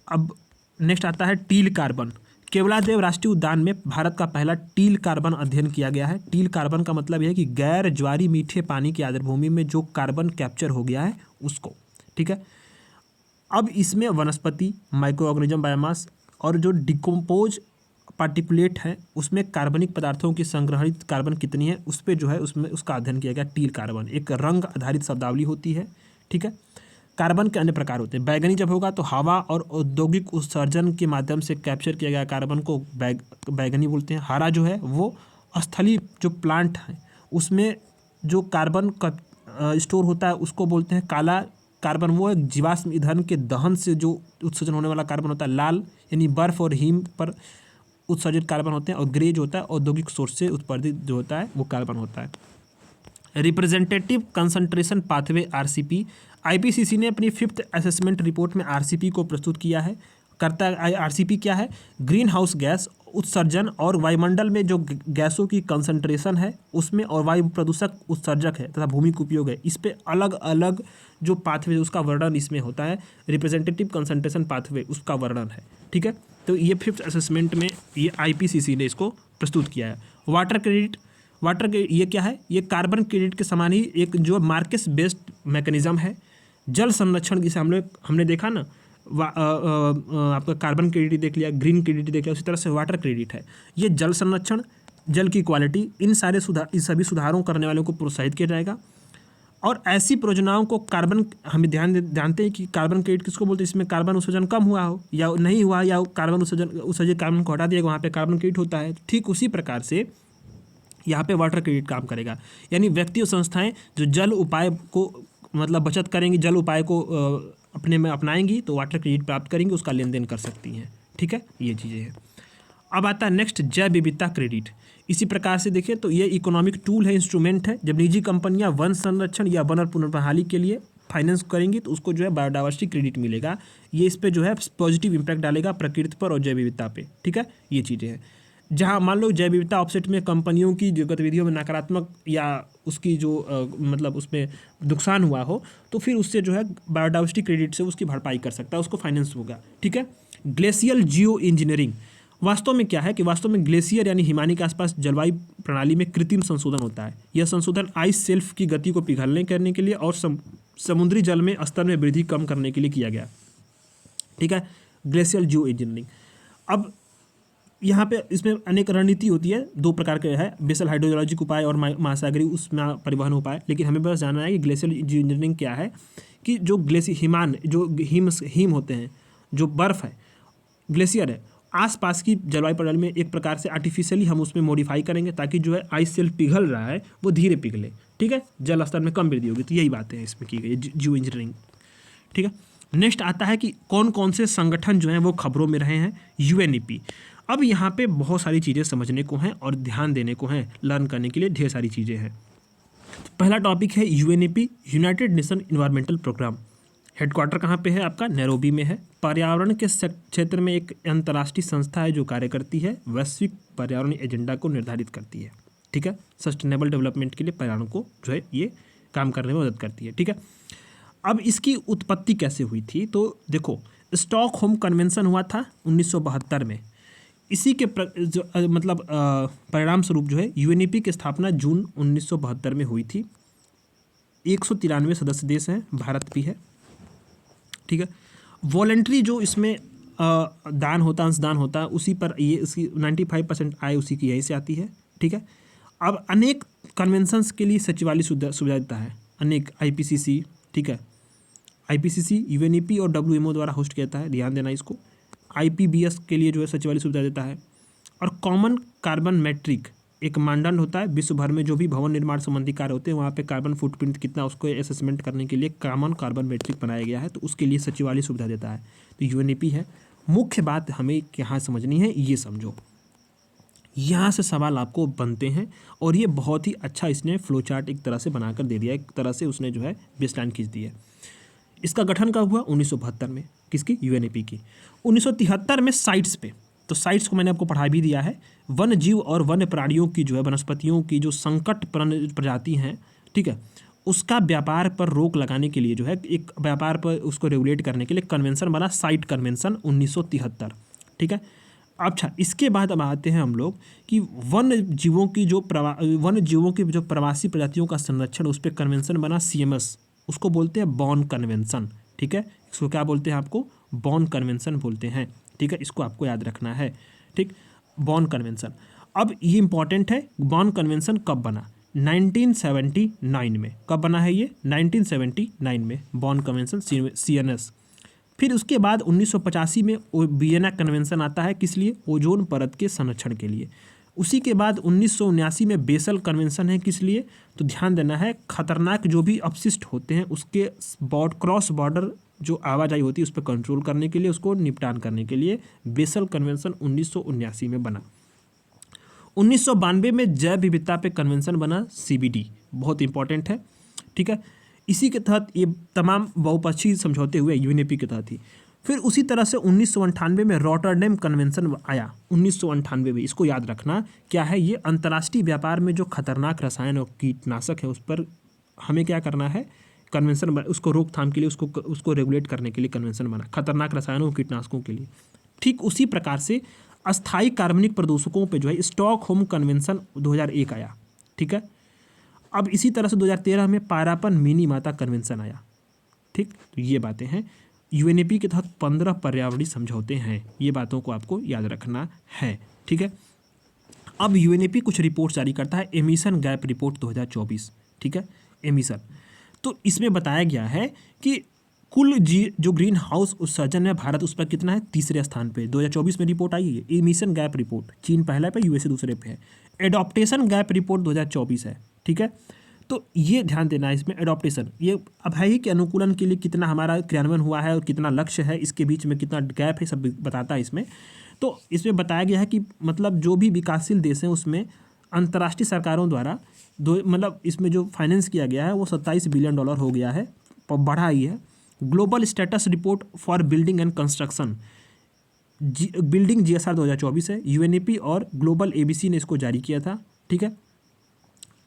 अब नेक्स्ट आता है टील कार्बन। केवलादेव राष्ट्रीय उद्यान में भारत का पहला टील कार्बन अध्ययन किया गया है। टील कार्बन का मतलब यह है कि गैर ज्वारी मीठे पानी की आर्द्रभूमि में जो कार्बन कैप्चर हो गया है उसको, ठीक है। अब इसमें वनस्पति, माइक्रो ऑर्गेनिज्म, बायोमास और जो डिकम्पोज पार्टिकुलेट है उसमें कार्बनिक पदार्थों की संग्रहित कार्बन कितनी है उस पर जो है उसमें उसका अध्ययन किया गया। टील कार्बन एक रंग आधारित शब्दावली होती है, ठीक है। कार्बन के अन्य प्रकार होते हैं। बैगनी जब होगा तो हवा और औद्योगिक उत्सर्जन के माध्यम से कैप्चर किया गया कार्बन को बैगनी बोलते हैं। हरा जो है वो स्थलीय जो प्लांट है उसमें जो कार्बन का स्टोर होता है उसको बोलते हैं काला कार्बन। वो एक जीवाश्म ईंधन के दहन से जो उत्सर्जन होने वाला कार्बन होता है। लाल यानी बर्फ और हिम पर उत्सर्जित कार्बन होते हैं। और ग्रे जो होता है औद्योगिक सोर्स से उत्पादित जो होता है वो कार्बन होता है। Representative concentration pathway RCP, IPCC ने अपनी 5th असेसमेंट रिपोर्ट में आरसीपी को प्रस्तुत किया है। करता आरसीपी क्या है? ग्रीन हाउस गैस उत्सर्जन और वायुमंडल में जो गैसों की कंसंट्रेशन है उसमें और वायु प्रदूषक उत्सर्जक है तथा भूमि का उपयोग है, इस पे अलग अलग जो पाथवे उसका वर्णन इसमें होता है। रिप्रेजेंटेटिव कंसंट्रेशन पाथवे उसका वर्णन है, ठीक है। तो ये 5th असेसमेंट में ये आईपीसीसी ने इसको प्रस्तुत किया है। वाटर क्रेडिट, ये क्या है? ये कार्बन क्रेडिट के समान ही एक जो मार्केट बेस्ड मैकेनिज्म है। जल संरक्षण जिसे हमने देखा ना, आपका कार्बन क्रेडिट देख लिया, ग्रीन क्रेडिट देख लिया, उसी तरह से वाटर क्रेडिट है। ये जल संरक्षण, जल की क्वालिटी, इन सभी सुधारों करने वालों को प्रोत्साहित किया जाएगा। और ऐसी परियोजनाओं को कार्बन, हमें जानते हैं कि कार्बन क्रेडिट किसको बोलते हैं? इसमें कार्बन उत्सर्जन कम हुआ हो या नहीं हुआ या कार्बन उत्सर्जित कार्बन को हटा दिया, वहाँ पे कार्बन क्रेडिट होता है। ठीक उसी प्रकार से यहाँ पे वाटर क्रेडिट काम करेगा। यानी व्यक्ति और संस्थाएं जो जल उपाय को मतलब बचत करेंगी, जल उपाय को अपने में अपनाएंगी तो वाटर क्रेडिट प्राप्त करेंगी, उसका लेन देन कर सकती हैं, ठीक है। ये चीज़ें हैं। अब आता है नेक्स्ट जैव विविधता क्रेडिट। इसी प्रकार से देखिए तो ये इकोनॉमिक टूल है, इंस्ट्रूमेंट है। जब निजी कंपनियां वन संरक्षण या वन और पुनर्बहाली के लिए फाइनेंस करेंगी तो उसको जो है बायोडाइवर्सिटी क्रेडिट मिलेगा। ये इस पर जो है पॉजिटिव इंपैक्ट डालेगा प्रकृति पर और जैव विविधता पे, ठीक है। ये चीज़ें हैं। जहाँ मान लो जैव विविधता ऑफसेट में कंपनियों की जो गतिविधियों में नकारात्मक या उसकी जो मतलब उसमें नुकसान हुआ हो तो फिर उससे जो है बायोडाइवर्सिटी क्रेडिट से उसकी भरपाई कर सकता है, उसको फाइनेंस होगा, ठीक है। ग्लेशियल जियो इंजीनियरिंग वास्तव में क्या है कि वास्तव में ग्लेशियर यानी हिमानी के आसपास जलवायु प्रणाली में कृत्रिम संशोधन होता है। यह संशोधन आइस शेल्फ की गति को पिघलने करने के लिए और समुद्री जल में स्तर में वृद्धि कम करने के लिए किया गया, ठीक है। ग्लेशियल जियो इंजीनियरिंग। अब यहाँ पे इसमें अनेक रणनीति होती है, 2 प्रकार के है, बेसल हाइड्रोलॉजिक उपाय और महासागरीय उष्मा परिवहन उपाय। लेकिन हमें बस जानना है कि ग्लेशियल इंजीनियरिंग क्या है, कि जो हिमान जो हिम होते हैं, जो बर्फ़ है, ग्लेशियर है, आसपास की जलवायु प्रणाली में एक प्रकार से आर्टिफिशियली हम उसमें मॉडिफाई करेंगे ताकि जो है आइस शेल्फ पिघल रहा है वो धीरे पिघले, ठीक है, जल स्तर में कम वृद्धि होगी। तो यही बातें हैं इसमें की गई जियो इंजीनियरिंग, ठीक है। नेक्स्ट आता है कि कौन कौन से संगठन जो हैं वो खबरों में रहे हैं। यूएनईपी। अब यहाँ पे बहुत सारी चीज़ें समझने को हैं और ध्यान देने को हैं, लर्न करने के लिए ढेर सारी चीज़ें हैं। पहला टॉपिक है UNEP, United Nation environmental programme. Headquarters कहाँ पे है? आपका नैरोबी में है। पर्यावरण के क्षेत्र में एक अंतर्राष्ट्रीय संस्था है जो कार्य करती है, वैश्विक पर्यावरण एजेंडा को निर्धारित करती है, ठीक है। सस्टेनेबल डेवलपमेंट के लिए पर्यावरण को जो है ये काम करने में मदद करती है, ठीक है। अब इसकी उत्पत्ति कैसे हुई थी? तो देखो, स्टॉकहोम कन्वेंशन हुआ था 1972 में। इसी के मतलब परिणाम स्वरूप जो है यूएनईपी की स्थापना जून 1972 में हुई थी। 193 सदस्य देश हैं, भारत भी है, ठीक है। वॉलेंट्री जो इसमें दान होता, अंशदान होता है, उसी पर ये इसकी 95% आय उसी की यहीं से आती है, ठीक है। अब अनेक कन्वेंशंस के लिए सचिवालय सुविधा देता है, अनेक आईपीसीसी, ठीक है। आईपीसीसी यूएनईपी और डब्ल्यूएमओ द्वारा होस्ट किया जाता है, ध्यान देना इसको। आईपीबीएस के लिए जो है सचिवालय सुविधा देता है। और कॉमन कार्बन मैट्रिक एक मानदंड होता है, विश्व भर में जो भी भवन निर्माण संबंधी कार्य होते हैं वहाँ पे कार्बन फुटप्रिंट कितना उसको असेसमेंट करने के लिए कॉमन कार्बन मैट्रिक बनाया गया है, तो उसके लिए सचिवालय सुविधा देता है। तो यूएनईपी है। मुख्य बात हमें यहाँ समझनी है, ये समझो, यहाँ से सवाल आपको बनते हैं और ये बहुत ही अच्छा इसने फ्लो चार्ट एक तरह से बनाकर दे दिया, एक तरह से उसने जो है बेसलाइन खींच दी है। इसका गठन कब हुआ? 1972 में। किसकी? यूएनईपी की। 1973 में साइट्स पे, तो साइट्स को मैंने आपको पढ़ा भी दिया है। वन्य जीव और वन्य प्राणियों की जो है, वनस्पतियों की जो संकट प्रजाति हैं, ठीक है, उसका व्यापार पर रोक लगाने के लिए जो है, एक व्यापार पर उसको रेगुलेट करने के लिए कन्वेंशन बना, साइट कन्वेंशन 1973, ठीक है। अच्छा, इसके बाद अब आते हैं हम लोग कि वन्य जीवों की जो प्रवासी प्रजातियों का संरक्षण, उस पर कन्वेंशन बना, सीएमएस, उसको बोलते हैं बॉन कन्वेंशन, ठीक है। इसको क्या बोलते हैं? आपको बॉन कन्वेंशन बोलते हैं, ठीक है। इसको आपको याद रखना है, ठीक, बॉन कन्वेंशन। अब ये इंपॉर्टेंट है, बॉन कन्वेंशन कब बना? 1979 में। कब बना है ये? 1979 में बॉन कन्वेंशन, सीएनएस। फिर उसके बाद 1985 में वियना कन्वेंशन आता है, किस लिए? ओजोन परत के संरक्षण के लिए। उसी के बाद 1979 में बेसल कन्वेंशन है, किस लिए? तो ध्यान देना है, खतरनाक जो भी अपशिष्ट होते हैं उसके क्रॉस बॉर्डर जो आवाजाही होती है उस पर कंट्रोल करने के लिए, उसको निपटान करने के लिए बेसल कन्वेंशन 1979 में बना। 1992 में जैव विविधता पे कन्वेंशन बना, सीबीडी, बहुत इंपॉर्टेंट है, ठीक है। इसी के तहत ये तमाम बहुपक्षीय समझौते हुए यूएनईपी के तहत ही। फिर उसी तरह से 1998 में रॉटरडैम कन्वेंशन आया, 1998 में। इसको याद रखना, क्या है ये? अंतर्राष्ट्रीय व्यापार में जो खतरनाक रसायन और कीटनाशक है उस पर हमें क्या करना है? कन्वेंशन, उसको रोकथाम के लिए, उसको रेगुलेट करने के लिए कन्वेंशन बना, खतरनाक रसायनों और कीटनाशकों के लिए। ठीक उसी प्रकार से अस्थायी कार्बनिक प्रदूषकों पे जो है स्टॉकहोम कन्वेंशन 2001 आया, ठीक है। अब इसी तरह से 2013 में पायरापन मिनीमाता कन्वेंशन आया, ठीक। तो ये बातें हैं। यूएनईपी के तहत 15 पर्यावरणीय समझौते हैं, ये बातों को आपको याद रखना है, ठीक है। अब यूएनईपी कुछ रिपोर्ट जारी करता है, एमिशन गैप रिपोर्ट 2024, ठीक है, एमिशन। तो इसमें बताया गया है कि कुल जो ग्रीन हाउस उत्सर्जन है भारत उस पर कितना है? तीसरे स्थान पे 2024 में रिपोर्ट आई है, एमिशन गैप रिपोर्ट। चीन पहला पे, यूएसए दूसरे पे है। एडॉप्टेशन गैप रिपोर्ट 2024 है, ठीक है। तो ये ध्यान देना है इसमें, एडॉप्टेशन ये अब है ही कि अनुकूलन के लिए कितना हमारा क्रियान्वयन हुआ है और कितना लक्ष्य है, इसके बीच में कितना गैप है, सब बताता है इसमें। तो इसमें बताया गया है कि मतलब जो भी विकासशील देश हैं उसमें अंतर्राष्ट्रीय सरकारों द्वारा मतलब इसमें जो फाइनेंस किया गया है वो $27 बिलियन हो गया है, बढ़ा ही है। Global status report for building and construction, building GSR 2024 है, यूएनईपी और ग्लोबल एबीसी ने इसको जारी किया था, ठीक है।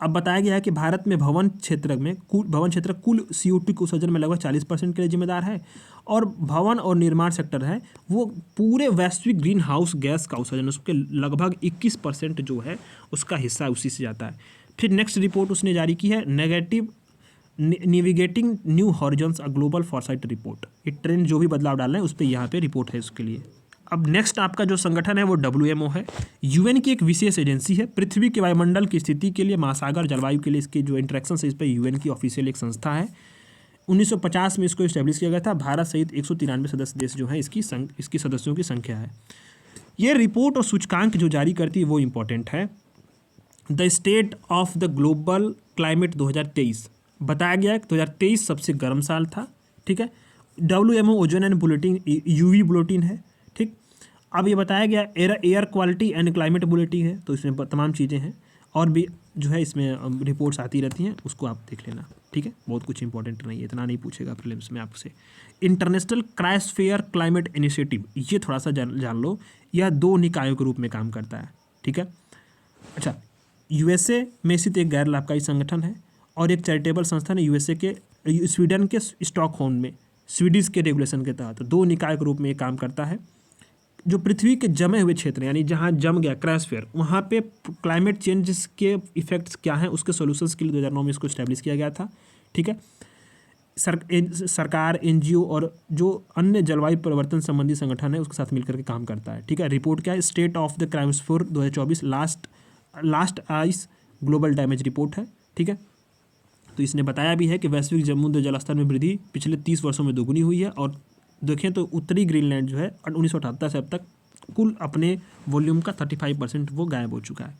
अब बताया गया है कि भारत में भवन क्षेत्र कुल CO2 के उत्सर्जन में लगभग 40% के लिए जिम्मेदार है, और भवन और निर्माण सेक्टर है वो पूरे वैश्विक ग्रीन हाउस गैस का उत्सर्जन, उसके लगभग 21% जो है उसका हिस्सा उसी से जाता है। फिर नेक्स्ट रिपोर्ट उसने जारी की है, navigating new horizons a global Forsyte report. ये ट्रेंड जो भी बदलाव डालना है उस पर यहाँ पे रिपोर्ट है उसके लिए। अब नेक्स्ट आपका जो संगठन है वो WMO है, यूएन की एक विशेष एजेंसी है। पृथ्वी के वायुमंडल की स्थिति के लिए, महासागर जलवायु के लिए इसके जो इंटरेक्शन है, इस पर यूएन की ऑफिशियल एक संस्था है। 1950 में इसको इस्टेब्लिश किया गया था। भारत सहित 193 सदस्य देश जो हैं इसकी सदस्यों की संख्या है। ये रिपोर्ट और सूचकांक जो जारी करती है वो इम्पोर्टेंट है। The state of the global climate 2023 बताया गया है, 2023 सबसे गर्म साल था, ठीक है। WMO ozone and bulletin, UV bulletin है, ठीक। अब ये बताया गया air quality and climate bulletin है, तो इसमें तमाम चीज़ें हैं और भी जो है इसमें रिपोर्ट्स आती रहती हैं, उसको आप देख लेना, ठीक है। बहुत कुछ इंपॉर्टेंट नहीं है, इतना नहीं पूछेगा प्रीलिम्स में आपसे। इंटरनेशनल क्रायोस्फीयर क्लाइमेट इनिशिएटिव, ये थोड़ा सा जान लो, यह 2 निकायों के रूप में काम करता है, ठीक है। अच्छा, USA में स्थित एक गैर लाभकारी संगठन है और एक चैरिटेबल संस्थान है USA के स्वीडन के स्टॉकहोम में, स्वीडिश के रेगुलेशन के तहत 2 निकाय के रूप में ये काम करता है। जो पृथ्वी के जमे हुए क्षेत्र यानी जहाँ जम गया क्रायोस्फीयर, वहाँ पे क्लाइमेट चेंज के इफेक्ट्स क्या हैं उसके सॉल्यूशंस के लिए 2009 में इसको इस्टेब्लिश किया गया था, ठीक है। सरकार, NGO और जो अन्य जलवायु परिवर्तन संबंधी संगठन है उसके साथ मिलकर के काम करता है, ठीक है। रिपोर्ट क्या है? State of the cryosphere 2024 last ice global damage report है, ठीक है। तो इसने बताया भी है कि वैश्विक समुद्र जलस्तर में वृद्धि पिछले 30 वर्षों में दोगुनी हुई है, और देखें तो उत्तरी ग्रीनलैंड जो है 1978 से अब तक कुल अपने वॉल्यूम का 35% वो गायब हो चुका है,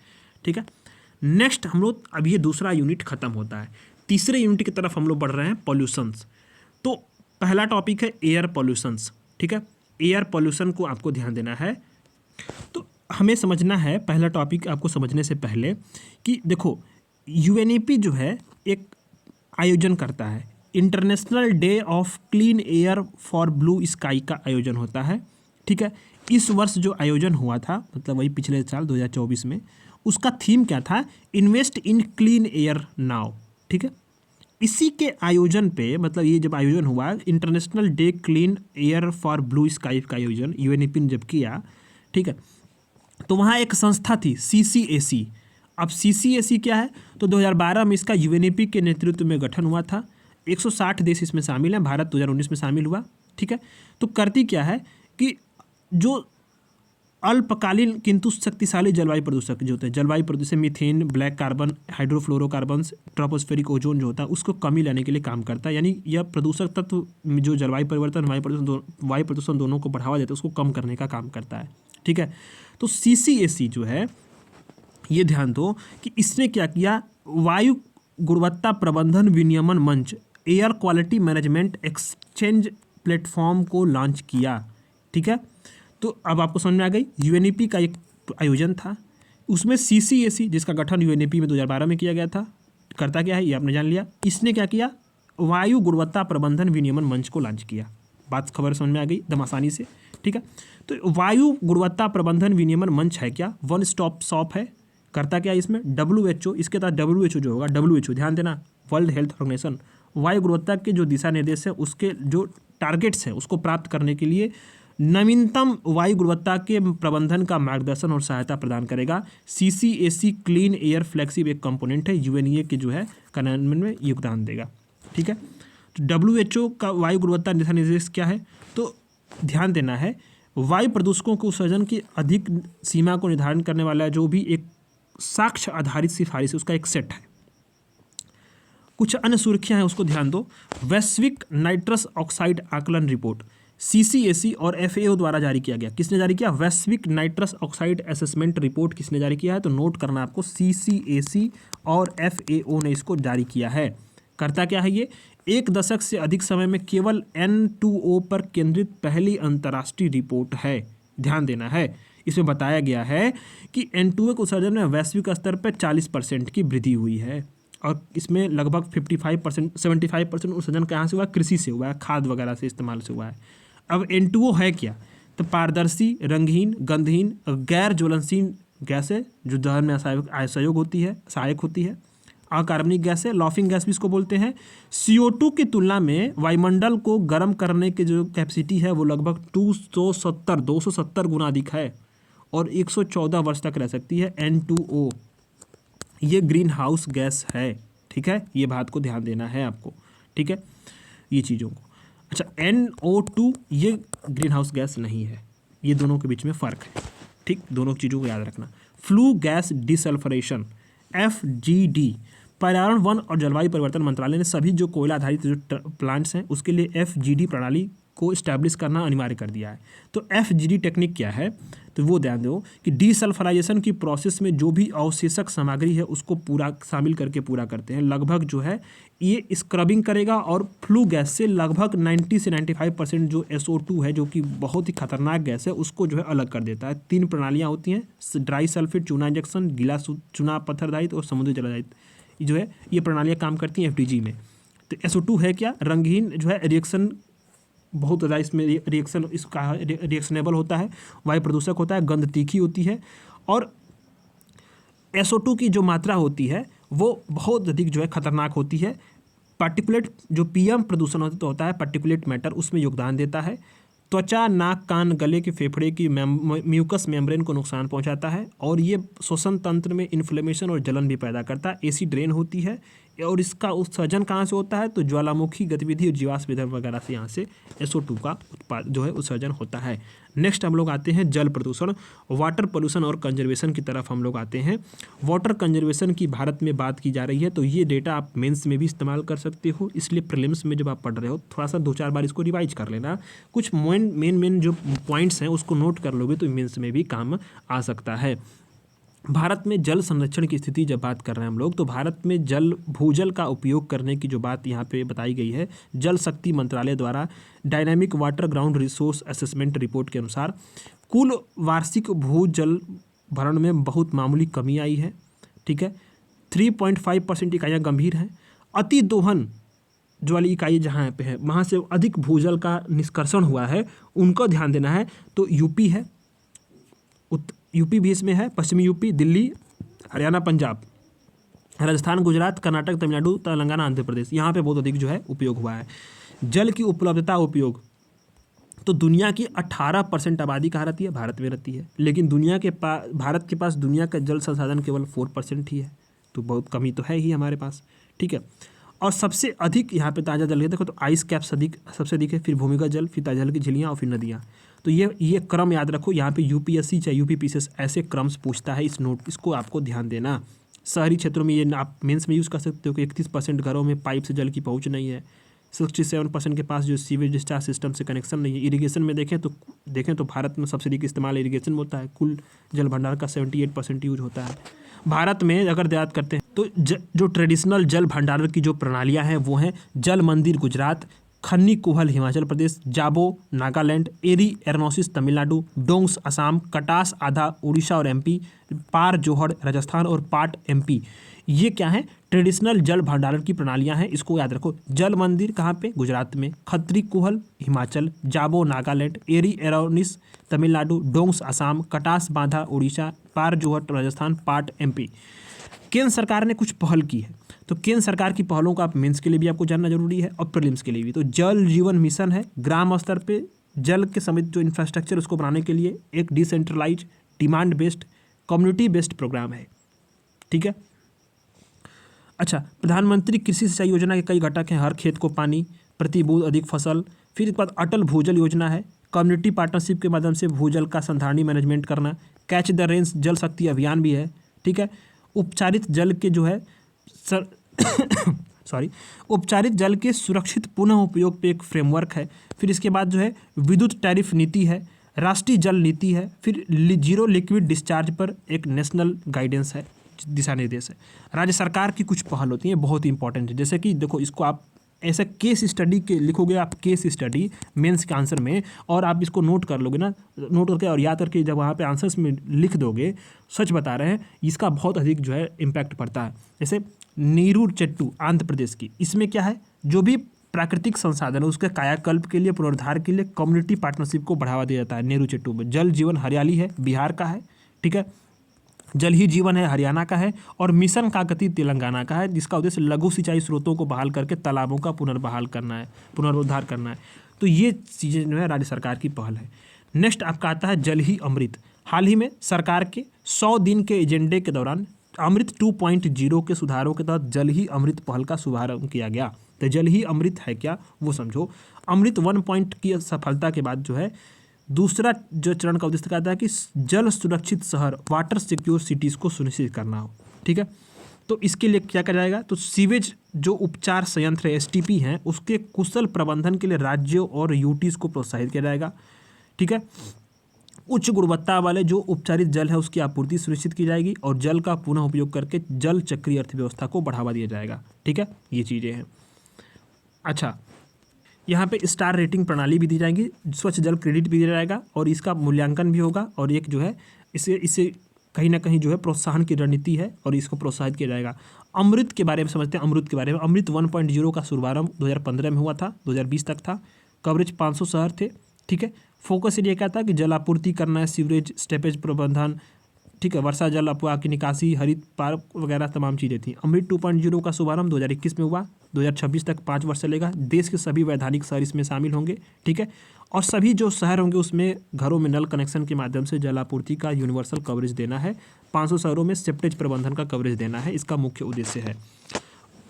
ठीक है। नेक्स्ट हम लोग, अब ये दूसरा यूनिट खत्म होता है, तीसरे यूनिट की तरफ हम लोग बढ़ रहे हैं, पॉल्यूशंस। तो पहला टॉपिक है एयर पॉल्यूशंस, ठीक है। एयर पॉल्यूशन को आपको ध्यान देना है। तो हमें समझना है, पहला टॉपिक आपको समझने से पहले कि देखो यूएनईपी जो है एक आयोजन करता है, international day of clean air for blue sky का आयोजन होता है। ठीक है, इस वर्ष जो आयोजन हुआ था, मतलब वही पिछले साल 2024 में, उसका थीम क्या था? Invest in clean air now. ठीक है, इसी के आयोजन पे, मतलब ये जब आयोजन हुआ international day clean air for blue sky का आयोजन यूएनईपी ने जब किया, ठीक है, तो वहाँ एक संस्था थी CCAC। अब CCAC क्या है? तो 2012 में इसका यूएनईपी के नेतृत्व में गठन हुआ था। 160 देश इसमें शामिल हैं, भारत 2019 में शामिल हुआ। ठीक है, तो करती क्या है कि जो अल्पकालीन किंतु शक्तिशाली जलवायु प्रदूषक जो होते हैं, जलवायु प्रदूषण, methane, black carbon, hydrofluorocarbons, tropospheric ozone जो होता है, उसको कमी लाने के लिए काम करता है। यानी यह प्रदूषक तत्व जो जलवायु परिवर्तन, वायु प्रदूषण दोनों को बढ़ावा देता है, उसको कम करने का काम करता है। ठीक है, तो CCAC जो है, ये ध्यान दो कि इसने क्या किया, वायु गुणवत्ता प्रबंधन विनियमन मंच, air quality management exchange platform को लॉन्च किया। ठीक है, तो अब आपको समझ में आ गई, यूएनईपी का एक आयोजन था, उसमें CCAC जिसका गठन यूएनईपी में 2012 में किया गया था, करता क्या है ये आपने जान लिया। इसने क्या किया, वायु गुणवत्ता प्रबंधन विनियमन मंच को लॉन्च किया। बात खबर समझ में आ गई एकदम आसानी से। ठीक है, तो वायु गुणवत्ता प्रबंधन विनियमन मंच है क्या, वन स्टॉप शॉप है। करता क्या है इसमें, WHO, इसके तहत WHO जो होगा, WHO ध्यान देना, वर्ल्ड हेल्थ ऑर्गेनाइजेशन, वायु गुणवत्ता के जो दिशा निर्देश है, उसके जो टारगेट्स हैं उसको प्राप्त करने के लिए नवीनतम वायु गुणवत्ता के प्रबंधन का मार्गदर्शन और सहायता प्रदान करेगा। CCAC क्लीन एयर फ्लैगशिप एक कंपोनेंट है, यूएनईए के जो है कार्यान्वयन में योगदान देगा। ठीक है, तो WHO का वायु गुणवत्ता दिशा निर्देश क्या है, तो ध्यान देना है, वायु प्रदूषकों के उत्सर्जन की अधिक सीमा को निर्धारण करने वाला जो भी एक साक्ष्य आधारित सिफारिश है, उसका एक सेट है। कुछ अन्य सुर्खियां हैं, उसको ध्यान दो। वैश्विक नाइट्रस ऑक्साइड आकलन रिपोर्ट CCAC और FAO द्वारा जारी किया गया। किसने जारी किया? वैश्विक नाइट्रस ऑक्साइड असेसमेंट रिपोर्ट किसने जारी किया है? तो नोट करना आपको, CCAC और FAO ने इसको जारी किया है। करता क्या है ये? एक दशक से अधिक समय में केवल N2O पर केंद्रित पहली अंतर्राष्ट्रीय रिपोर्ट है। ध्यान देना है, इसमें बताया गया है कि N2O के उत्सर्जन में वैश्विक स्तर पर 40% की वृद्धि हुई है, और इसमें लगभग 75% उत्सर्जन कहाँ से हुआ? कृषि से हुआ है, खाद वगैरह से इस्तेमाल से हुआ है। अब N2O है क्या? तो पारदर्शी, रंगहीन, गंधहीन, गैर ज्वलनशील गैस है जो दहन में सहायक होती है। अकार्बनिक गैस है, लॉफिंग गैस भी इसको बोलते हैं। CO2 की तुलना में वायुमंडल को गर्म करने की जो कैपेसिटी है वो लगभग 270 गुना अधिक है, और 114 वर्ष तक रह सकती है। N2O ये ग्रीन हाउस गैस है। ठीक है, ये बात को ध्यान देना है आपको। ठीक है, ये चीज़ों को। अच्छा, NO2 ये ग्रीन हाउस गैस नहीं है, ये दोनों के बीच में फ़र्क है। ठीक, दोनों चीज़ों को याद रखना। फ्लू गैस डिसल्फरेशन FGD, पर्यावरण, वन और जलवायु परिवर्तन मंत्रालय ने सभी जो कोयला आधारित जो प्लांट्स हैं उसके लिए FGD प्रणाली को इस्टेब्लिश करना अनिवार्य कर दिया है। तो FGD टेक्निक क्या है, तो वो ध्यान दो कि डीसल्फराइजेशन की प्रोसेस में जो भी अवशेषक सामग्री है उसको पूरा शामिल करके पूरा करते हैं। लगभग जो है ये स्क्रबिंग करेगा, और फ्लू गैस से लगभग 90 से 95% जो SO2 है, जो कि बहुत ही खतरनाक गैस है, उसको जो है अलग कर देता है। 3 प्रणालियाँ होती हैं, ड्राई सल्फेट चूना इंजेक्शन, गीला चूना पत्थरदाहित और समुद्री जलदाहित, जो है ये प्रणालियाँ काम करती हैं FDG में। तो SO2 है क्या? रंगहीन जो है, रिएक्शन बहुत ज़्यादा इसमें रिएक्शन इसका रिएक्शनेबल होता है, वायु प्रदूषक होता है, गंध तीखी होती है, और SO2 की जो मात्रा होती है वो बहुत अधिक जो है खतरनाक होती है। पार्टिकुलेट जो PM प्रदूषण होता है, पार्टिकुलेट मैटर, उसमें योगदान देता है। त्वचा, नाक, कान, गले के फेफड़े की म्यूकस मेम्ब्रेन को नुकसान पहुंचाता है, और ये श्वसन तंत्र में इन्फ्लेमेशन और जलन भी पैदा करता है। एसिड रेन होती है, और इसका उत्सर्जन कहाँ से होता है? तो ज्वालामुखी गतिविधि और जीवाश्म ईंधन वगैरह से यहाँ से SO2 का जो है उत्सर्जन होता है। नेक्स्ट हम लोग आते हैं जल प्रदूषण, वाटर पोल्यूशन और कंजर्वेशन की तरफ हम लोग आते हैं। वाटर कंजर्वेशन की भारत में बात की जा रही है, तो ये डेटा आप मेंस में भी इस्तेमाल कर सकते हो, इसलिए प्रीलिम्स में जब आप पढ़ रहे हो थोड़ा सा 2-4 बार इसको रिवाइज कर लेना। कुछ मेन जो पॉइंट्स हैं उसको नोट कर लोगे तो मेंस में भी काम आ सकता है। भारत में जल संरक्षण की स्थिति जब बात कर रहे हैं हम लोग, तो भारत में भूजल का उपयोग करने की जो बात यहाँ पे बताई गई है, जल शक्ति मंत्रालय द्वारा dynamic water ground resource assessment report के अनुसार कुल वार्षिक भूजल भरण में बहुत मामूली कमी आई है। ठीक है, 3.5% इकाइयाँ गंभीर हैं। अति दोहन जो वाली इकाई जहाँ पे है वहाँ से अधिक भूजल का निष्कर्षण हुआ है, उनको ध्यान देना है। तो यूपी है, यूपी भी इसमें है, पश्चिमी यूपी, दिल्ली, हरियाणा, पंजाब, राजस्थान, गुजरात, कर्नाटक, तमिलनाडु, तेलंगाना, आंध्र प्रदेश, यहाँ पे बहुत अधिक जो है उपयोग हुआ है। जल की उपलब्धता उपयोग, तो दुनिया की 18% आबादी कहाँ रहती है? भारत में रहती है, लेकिन भारत के पास दुनिया का जल संसाधन केवल 4% ही है, तो बहुत कमी तो है ही हमारे पास। ठीक है, और सबसे अधिक यहाँ पे ताज़ा जल है, देखो तो आइस कैप सबसे अधिक है, फिर भूमिगत जल, फिर ताज़ा जल की झीलियाँ और फिर नदियाँ। तो ये क्रम याद रखो, यहाँ पे यूपीएससी चाहे यूपीपीसीएस ऐसे क्रम्स पूछता है, इसको आपको ध्यान देना। शहरी क्षेत्रों में ये आप मेंस में यूज़ कर सकते हो कि 31% घरों में पाइप से जल की पहुँच नहीं है, 67% के पास जो सीवेज डिस्चार्ज सिस्टम से कनेक्शन नहीं है। इरिगेशन में देखें तो भारत में सबसे अधिक इस्तेमाल इरिगेशन में होता है, कुल जल भंडार का 78% यूज होता है भारत में। अगर याद करते हैं तो जो ट्रेडिशनल जल भंडारण की जो प्रणालियां हैं वो हैं जल मंदिर गुजरात, खन्नी कुहल हिमाचल प्रदेश, जाबो नागालैंड, एरी एरनोसिस तमिलनाडु, डोंग्स असम, कटास आधा उड़ीसा और एमपी, पार जोहड़ राजस्थान और पाट एमपी। ये क्या है? ट्रेडिशनल जल भंडारण की प्रणालियां हैं, इसको याद रखो। जल मंदिर कहाँ पे? गुजरात में, खत्री कुहल हिमाचल, जाबो नागालैंड, एरी एरोनिस तमिलनाडु, डोंग्स असम, कटास बांधा उड़ीसा, पार जोहड़ राजस्थान, पाट एमपी। केंद्र सरकार ने कुछ पहल की है, तो केंद्र सरकार की पहलों को आप मेंस के लिए भी आपको जानना जरूरी है और प्रीलिम्स के लिए भी। तो जल जीवन मिशन है, ग्राम स्तर पे जल के समेत जो इंफ्रास्ट्रक्चर उसको बनाने के लिए एक decentralise demand based community based programme है। ठीक है, अच्छा, प्रधानमंत्री कृषि सिंचाई योजना के कई घटक हैं, हर खेत को पानी, प्रति बूंद अधिक फसल। फिर इसके बाद अटल भूजल योजना है, कम्युनिटी पार्टनरशिप के माध्यम से भूजल का संधारणी मैनेजमेंट करना। कैच द रेंज जल शक्ति अभियान भी है। ठीक है, उपचारित जल के जो है उपचारित जल के सुरक्षित पुनः उपयोग पे एक फ्रेमवर्क है। फिर इसके बाद जो है विद्युत टैरिफ नीति है, राष्ट्रीय जल नीति है, फिर जीरो लिक्विड डिस्चार्ज पर एक नेशनल गाइडेंस है, दिशा निर्देश है। राज्य सरकार की कुछ पहल होती हैं बहुत ही इंपॉर्टेंट है, जैसे कि देखो इसको आप ऐसा केस स्टडी के लिखोगे आप, केस स्टडी मेंस के आंसर में, और आप इसको नोट कर लोगे ना, नोट करके और याद करके जब वहाँ पे आंसर्स में लिख दोगे, सच बता रहे हैं, इसका बहुत अधिक जो है इम्पैक्ट पड़ता है। जैसे नीरू चट्टू आंध्र प्रदेश की, इसमें क्या है, जो भी प्राकृतिक संसाधन है उसके कायाकल्प के लिए, पुनरुद्धार के लिए कम्युनिटी पार्टनरशिप को बढ़ावा दिया जाता है। नेहरू चट्टू में जल जीवन हरियाली है, बिहार का है। ठीक है, जल ही जीवन है, हरियाणा का है, और मिशन काकती तेलंगाना का है, जिसका उद्देश्य लघु सिंचाई स्रोतों को बहाल करके तालाबों का पुनरुद्धार करना है। तो ये चीज़ें जो है राज्य सरकार की पहल है। नेक्स्ट आपका आता है जल ही अमृत। हाल ही में सरकार के 100 दिन के एजेंडे के दौरान अमृत 2.0 के सुधारों के तहत जल ही अमृत पहल का शुभारंभ किया गया। तो जल ही अमृत है क्या, वो समझो। अमृत 1 पॉइंट की सफलता के बाद जो है दूसरा जो चरण का उद्देश्य कहता है कि जल सुरक्षित शहर, वाटर सिक्योर सिटीज़ को सुनिश्चित करना हो। ठीक है, तो इसके लिए क्या किया जाएगा, तो सीवेज जो उपचार संयंत्र एसटीपी हैं उसके कुशल प्रबंधन के लिए राज्यों और यूटीज़ को प्रोत्साहित किया जाएगा। ठीक है, उच्च गुणवत्ता वाले जो उपचारित जल है उसकी आपूर्ति सुनिश्चित की जाएगी, और जल का पुनः उपयोग करके जल चक्रीय अर्थव्यवस्था को बढ़ावा दिया जाएगा। ठीक है, ये चीज़ें हैं। अच्छा, यहाँ पे स्टार रेटिंग प्रणाली भी दी जाएगी, स्वच्छ जल क्रेडिट भी दिया जाएगा, और इसका मूल्यांकन भी होगा, और एक जो है इससे कहीं ना कहीं जो है प्रोत्साहन की रणनीति है, और इसको प्रोत्साहित किया जाएगा। अमृत के बारे में समझते हैं। अमृत के बारे में, अमृत 1.0 का शुभारंभ 2015 में हुआ था, 2020 तक था। कवरेज 500 शहर थे। ठीक है, फोकस एरिया क्या था कि जल आपूर्ति करना है, सीवरेज स्टेपेज प्रबंधन, ठीक है, वर्षा जल अपवाह की निकासी, हरित पार्क वगैरह तमाम चीज़ें थी। अमृत 2.0 का शुभारंभ 2021 में हुआ, 2026 तक 5 वर्ष चलेगा। देश के सभी वैधानिक शहर इसमें शामिल होंगे। ठीक है, और सभी जो शहर होंगे उसमें घरों में नल कनेक्शन के माध्यम से जल आपूर्ति का यूनिवर्सल कवरेज देना है। 500 शहरों में सेप्टेज प्रबंधन का कवरेज देना है, इसका मुख्य उद्देश्य है।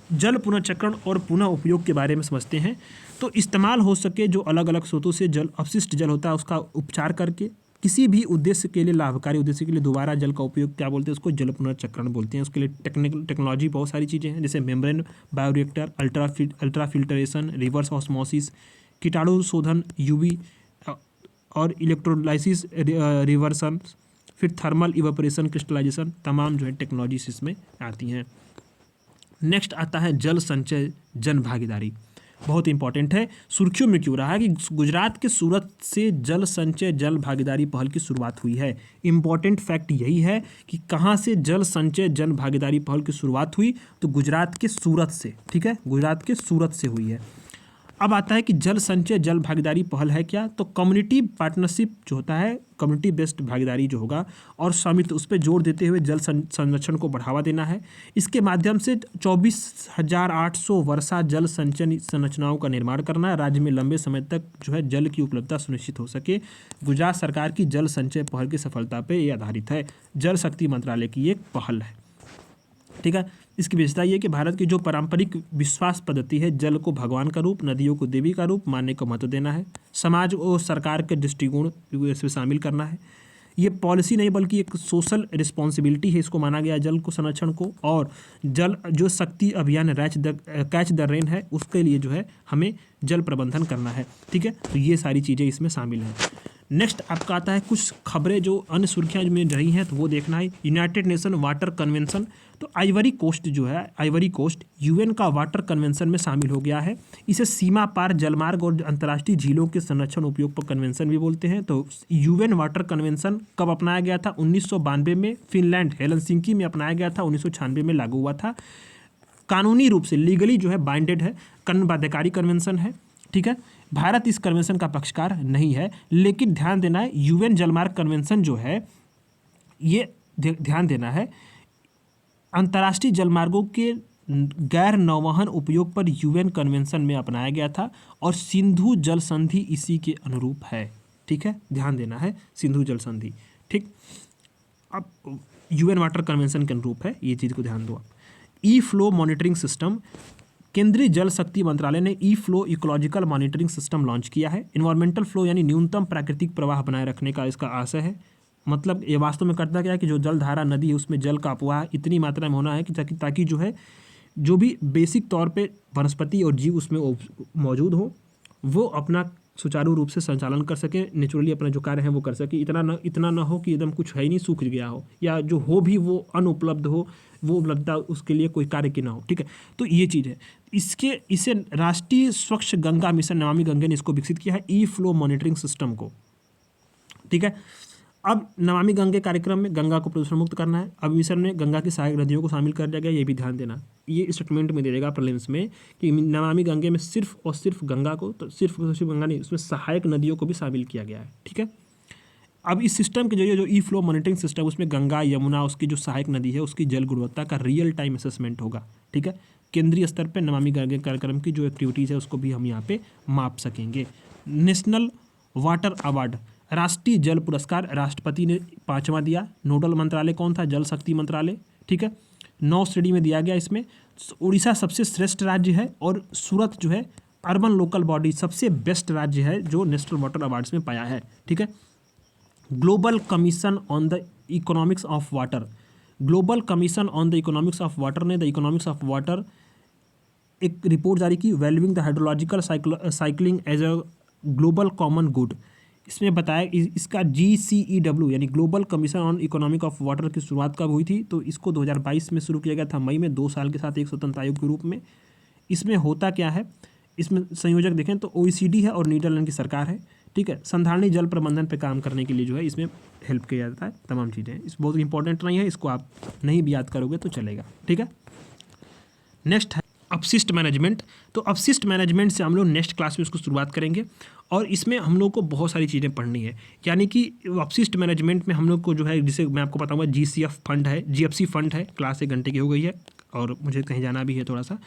जल पुनर्चक्रण और पुनः उपयोग के बारे में समझते हैं। तो इस्तेमाल हो सके जो अलग अलग स्रोतों से जल, अपशिष्ट जल होता है, उसका उपचार करके किसी भी उद्देश्य के लिए, लाभकारी उद्देश्य के लिए दोबारा जल का उपयोग क्या बोलते हैं, उसको जल पुनर्चक्रण बोलते हैं। उसके लिए टेक्नोलॉजी बहुत सारी चीज़ें हैं, जैसे membrane bioreactor, ultra filtration, reverse osmosis, कीटाणु शोधन, यूवी और इलेक्ट्रोलाइसिस रिवर्सन, फिर थर्मल इवेपोरेशन, क्रिस्टलाइजेशन, तमाम जो है टेक्नोलॉजीज इसमें आती हैं। नेक्स्ट आता है जल संचय जन भागीदारी। बहुत इंपॉर्टेंट है। सुर्खियों में क्यों रहा है कि गुजरात के सूरत से जल संचय जल भागीदारी पहल की शुरुआत हुई है। इंपॉर्टेंट फैक्ट यही है कि कहाँ से जल संचय जन भागीदारी पहल की शुरुआत हुई, तो गुजरात के सूरत से, ठीक है, गुजरात के सूरत से हुई है। अब आता है कि जल संचय जल भागीदारी पहल है क्या, तो कम्युनिटी पार्टनरशिप जो होता है, कम्युनिटी बेस्ड भागीदारी जो होगा और स्वामित्व, उस पर जोर देते हुए जल संरक्षण को बढ़ावा देना है। इसके माध्यम से 24,800 वर्षा जल संचय संरचनाओं का निर्माण करना है। राज्य में लंबे समय तक जो है जल की उपलब्धता सुनिश्चित हो सके। गुजरात सरकार की जल संचय पहल की सफलता पर यह आधारित है। जल शक्ति मंत्रालय की एक पहल है, ठीक है। इसकी विशेषता ये कि भारत की जो पारंपरिक विश्वास पद्धति है, जल को भगवान का रूप, नदियों को देवी का रूप मानने को महत्व देना है। समाज और सरकार के दृष्टिकोण इसमें शामिल करना है। ये पॉलिसी नहीं बल्कि एक सोशल रिस्पॉन्सिबिलिटी है, इसको माना गया जल को संरक्षण को। और जल जो शक्ति अभियान कैच द रेन है, उसके लिए जो है हमें जल प्रबंधन करना है, ठीक है। तो ये सारी चीज़ें इसमें शामिल हैं। नेक्स्ट आपका आता है कुछ खबरें जो अन्य सुर्खियाँ में रही हैं, तो वो देखना है। यूनाइटेड नेशन वाटर कन्वेंशन, तो आइवरी कोस्ट जो है, आइवरी कोस्ट यूएन का वाटर कन्वेंशन में शामिल हो गया है। इसे सीमा पार जलमार्ग और अंतर्राष्ट्रीय झीलों के संरक्षण उपयोग पर कन्वेंशन भी बोलते हैं। तो यूएन वाटर कन्वेंशन कब अपनाया गया था? 1992 में। फिनलैंड हेलसिंकी में अपनाया गया था, 1996 में लागू हुआ था। कानूनी रूप से लीगली जो है बाइंडेड है, बाध्यकारी कन्वेंशन है, ठीक है। भारत इस कन्वेंशन का पक्षकार नहीं है, लेकिन ध्यान देना है यूएन जलमार्ग कन्वेंशन जो है, ये ध्यान देना है अंतर्राष्ट्रीय जलमार्गों के गैर नौवहन उपयोग पर यूएन कन्वेंशन में अपनाया गया था और सिंधु जल संधि इसी के अनुरूप है, ठीक है। ध्यान देना है सिंधु जल संधि, ठीक। अब यूएन वाटर कन्वेंशन के अनुरूप है, ये चीज़ को ध्यान दो आप। ई फ्लो मॉनिटरिंग सिस्टम, केंद्रीय जल शक्ति मंत्रालय ने E flow ecological monitoring system launch किया है। इन्वायरमेंटल फ्लो यानी न्यूनतम प्राकृतिक प्रवाह बनाए रखने का इसका आशय है। मतलब ये वास्तव में करता क्या है कि जो जल धारा नदी है उसमें जल का अपवाह इतनी मात्रा में होना है कि ताकि जो है जो भी बेसिक तौर पे वनस्पति और जीव उसमें मौजूद हो, वो अपना सुचारू रूप से संचालन कर सके, नेचुरली अपना जो कार्य है वो कर सके। इतना ना हो कि एकदम कुछ है ही नहीं, सूख गया हो, या जो हो भी वो अनुपलब्ध हो, वो उपलब्धता उसके लिए कोई कार्य की ना हो, ठीक है। तो ये चीज़ है। इसे राष्ट्रीय स्वच्छ गंगा मिशन नमामि गंगे ने इसको विकसित किया है, ई फ्लो मॉनिटरिंग सिस्टम को, ठीक है। अब नमामि गंगे कार्यक्रम में गंगा को प्रदूषण मुक्त करना है। अब मिशन में गंगा की सहायक नदियों को शामिल कर दिया गया, ये भी ध्यान देना। ये स्टेटमेंट में दे देगा प्रीलिम्स में कि नमामि गंगे में सिर्फ और सिर्फ गंगा को, तो सिर्फ गंगा नहीं, उसमें सहायक नदियों को भी शामिल किया गया है, ठीक है। अब इस सिस्टम के जरिए जो ई फ्लो मॉनिटरिंग सिस्टम, उसमें गंगा यमुना उसकी जो सहायक नदी है उसकी जल गुणवत्ता का रियल टाइम असेसमेंट होगा, ठीक है। केंद्रीय स्तर पर नमामि गंगे कार्यक्रम की जो एक्टिविटीज़ है उसको भी हम यहाँ पे माप सकेंगे। नेशनल वाटर अवार्ड, राष्ट्रीय जल पुरस्कार राष्ट्रपति ने 5वां दिया। नोडल मंत्रालय कौन था? जल शक्ति मंत्रालय, ठीक है। 9 श्रेणी में दिया गया। इसमें उड़ीसा सबसे श्रेष्ठ राज्य है और सूरत जो है अर्बन लोकल बॉडी सबसे बेस्ट राज्य है जो नेशनल वाटर अवार्ड्स में पाया है, ठीक है। Global commission on the economics of water, global commission on the economics of water ने द इकोनॉमिक्स ऑफ वाटर एक रिपोर्ट जारी की, valuing the hydrological cycling as a global common good. इसमें बताया इसका GCEW यानी global commission on economic of water की शुरुआत कब हुई थी? तो इसको 2022 में शुरू किया गया था, मई में, 2 साल के साथ एक स्वतंत्र आयोग के रूप में। इसमें होता क्या है, इसमें संयोजक देखें तो OECD है और नीदरलैंड की सरकार है, ठीक है। संधारणीय जल प्रबंधन पे काम करने के लिए जो है इसमें हेल्प किया जाता है, तमाम चीज़ें। इस बहुत इंपॉर्टेंट नहीं है, इसको आप नहीं भी याद करोगे तो चलेगा, ठीक है। नेक्स्ट है अपशिष्ट मैनेजमेंट। तो अपशिष्ट मैनेजमेंट से हम लोग नेक्स्ट क्लास में इसको शुरुआत करेंगे और इसमें हम लोग को बहुत सारी चीज़ें पढ़नी है। यानी कि अपशिष्ट मैनेजमेंट में हम लोग को जो है, जिसे मैं आपको बताऊंगा, GCF फंड है, GFC फंड है। क्लास 1 घंटे की हो गई है और मुझे कहीं जाना भी है थोड़ा सा,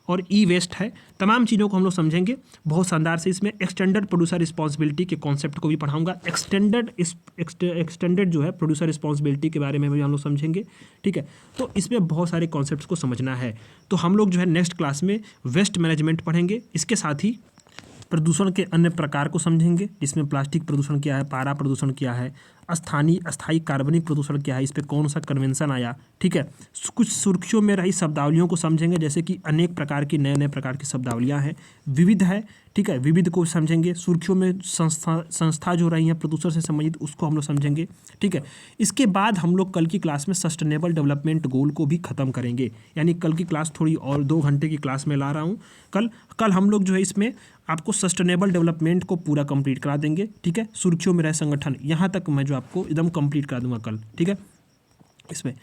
और ई-वेस्ट है। तमाम चीज़ों को हम लोग समझेंगे बहुत शानदार से। इसमें एक्सटेंडेड प्रोड्यूसर रिस्पॉन्सिबिलिटी के कॉन्सेप्ट को भी पढ़ाऊंगा। एक्सटेंडेड जो है प्रोड्यूसर रिस्पॉन्सिबिलिटी के बारे में भी हम लोग समझेंगे, ठीक है। तो इसमें बहुत सारे कॉन्सेप्ट्स को समझना है। तो हम लोग जो है नेक्स्ट क्लास में वेस्ट मैनेजमेंट पढ़ेंगे। इसके साथ ही प्रदूषण के अन्य प्रकार को समझेंगे, जिसमें प्लास्टिक प्रदूषण क्या है, पारा प्रदूषण क्या है, अस्थायी कार्बनिक प्रदूषण क्या है, इस पर कौन सा कन्वेंशन आया, ठीक है। कुछ सुर्खियों में रही शब्दावलियों को समझेंगे, जैसे कि अनेक प्रकार की नए नए प्रकार की शब्दावलियाँ हैं, विविध है, ठीक है, विविध को समझेंगे। सुर्खियों में संस्था जो रही हैं प्रदूषण से संबंधित, उसको हम लोग समझेंगे, ठीक है। इसके बाद हम लोग कल की क्लास में सस्टेनेबल डेवलपमेंट गोल को भी ख़त्म करेंगे, यानी कल की क्लास थोड़ी और 2 घंटे की क्लास में ला रहा हूँ। कल हम लोग जो है इसमें आपको सस्टेनेबल डेवलपमेंट को पूरा कंप्लीट करा देंगे, ठीक है। सुर्खियों में रहे संगठन, यहाँ तक मैं जो आपको एकदम कंप्लीट करा दूंगा कल, ठीक है। इसमें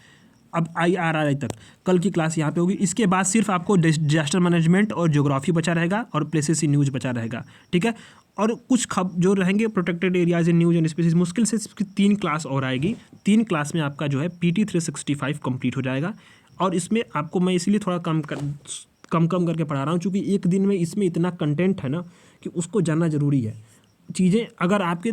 अब IRRI तक कल की क्लास यहाँ पे होगी। इसके बाद सिर्फ आपको डिजास्टर मैनेजमेंट और ज्योग्राफी बचा रहेगा और प्लेसेस इन न्यूज बचा रहेगा, ठीक है। और कुछ जो रहेंगे protected areas in news and species, मुश्किल से 3 क्लास और आएगी। 3 क्लास में आपका जो है PT 365 कंप्लीट हो जाएगा। और इसमें आपको मैं इसलिए थोड़ा कम करके पढ़ा रहा हूँ, क्योंकि एक दिन में इसमें इतना कंटेंट है ना कि उसको जानना ज़रूरी है। चीज़ें अगर आपके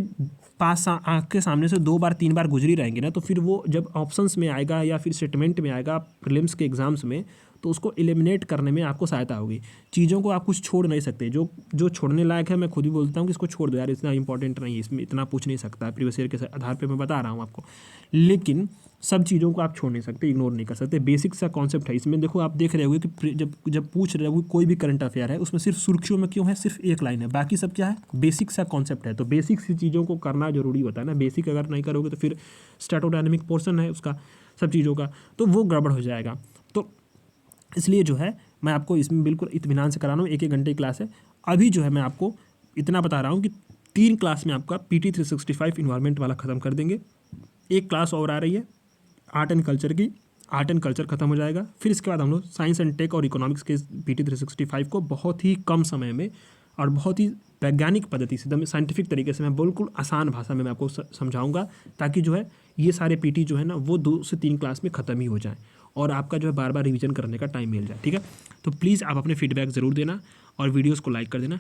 पास आँख के सामने से 2 बार 3 बार गुजरी रहेंगी ना, तो फिर वो जब ऑप्शंस में आएगा या फिर स्टेटमेंट में आएगा प्रीलिम्स के एग्जाम्स में, तो उसको एलिमिनेट करने में आपको सहायता होगी। चीज़ों को आप कुछ छोड़ नहीं सकते, जो छोड़ने लायक है मैं खुद ही बोलता हूँ कि इसको छोड़ दो यार, इतना इंपॉर्टेंट नहीं है, इसमें इतना पूछ नहीं सकता है, प्रीवियस ईयर के आधार पे मैं बता रहा हूँ आपको। लेकिन सब चीज़ों को आप छोड़ नहीं सकते, इग्नोर नहीं कर सकते। बेसिक सा कॉन्सेप्ट है इसमें। देखो आप देख रहे होगे कि जब पूछ रहे हो कोई भी करंट अफेयर है, उसमें सिर्फ सुर्खियों में क्यों है, सिर्फ एक लाइन है, बाकी सब क्या है, बेसिक सा कॉन्सेप्ट है। तो बेसिक सी चीज़ों को करना जरूरी होता है ना। बेसिक अगर नहीं करोगे तो फिर स्टैटिक पोर्शन है उसका, सब चीज़ों का, तो वो गड़बड़ हो जाएगा। तो इसलिए जो है मैं आपको इसमें बिल्कुल इत्मीनान से करा रहा हूँ। 1 घंटे की क्लास है। अभी जो है मैं आपको इतना बता रहा हूँ कि 3 क्लास में आपका PT 365 इन्वायरमेंट वाला ख़त्म कर देंगे। एक क्लास और आ रही है आर्ट एंड कल्चर की, आर्ट एंड कल्चर खत्म हो जाएगा। फिर इसके बाद हम लोग साइंस एंड टेक और इकोनॉमिक्स के PT 365 को बहुत ही कम समय में और बहुत ही वैज्ञानिक पद्धति से, एकदम साइंटिफिक तरीके से, मैं बिल्कुल आसान भाषा में मैं आपको समझाऊंगा, ताकि जो है ये सारे PT जो है ना वो 2 से 3 क्लास में ख़त्म ही हो जाए और आपका जो है बार बार रिवीजन करने का टाइम मिल जाए, ठीक है। तो प्लीज़ आप अपने फीडबैक ज़रूर देना और वीडियोज़ को लाइक कर देना।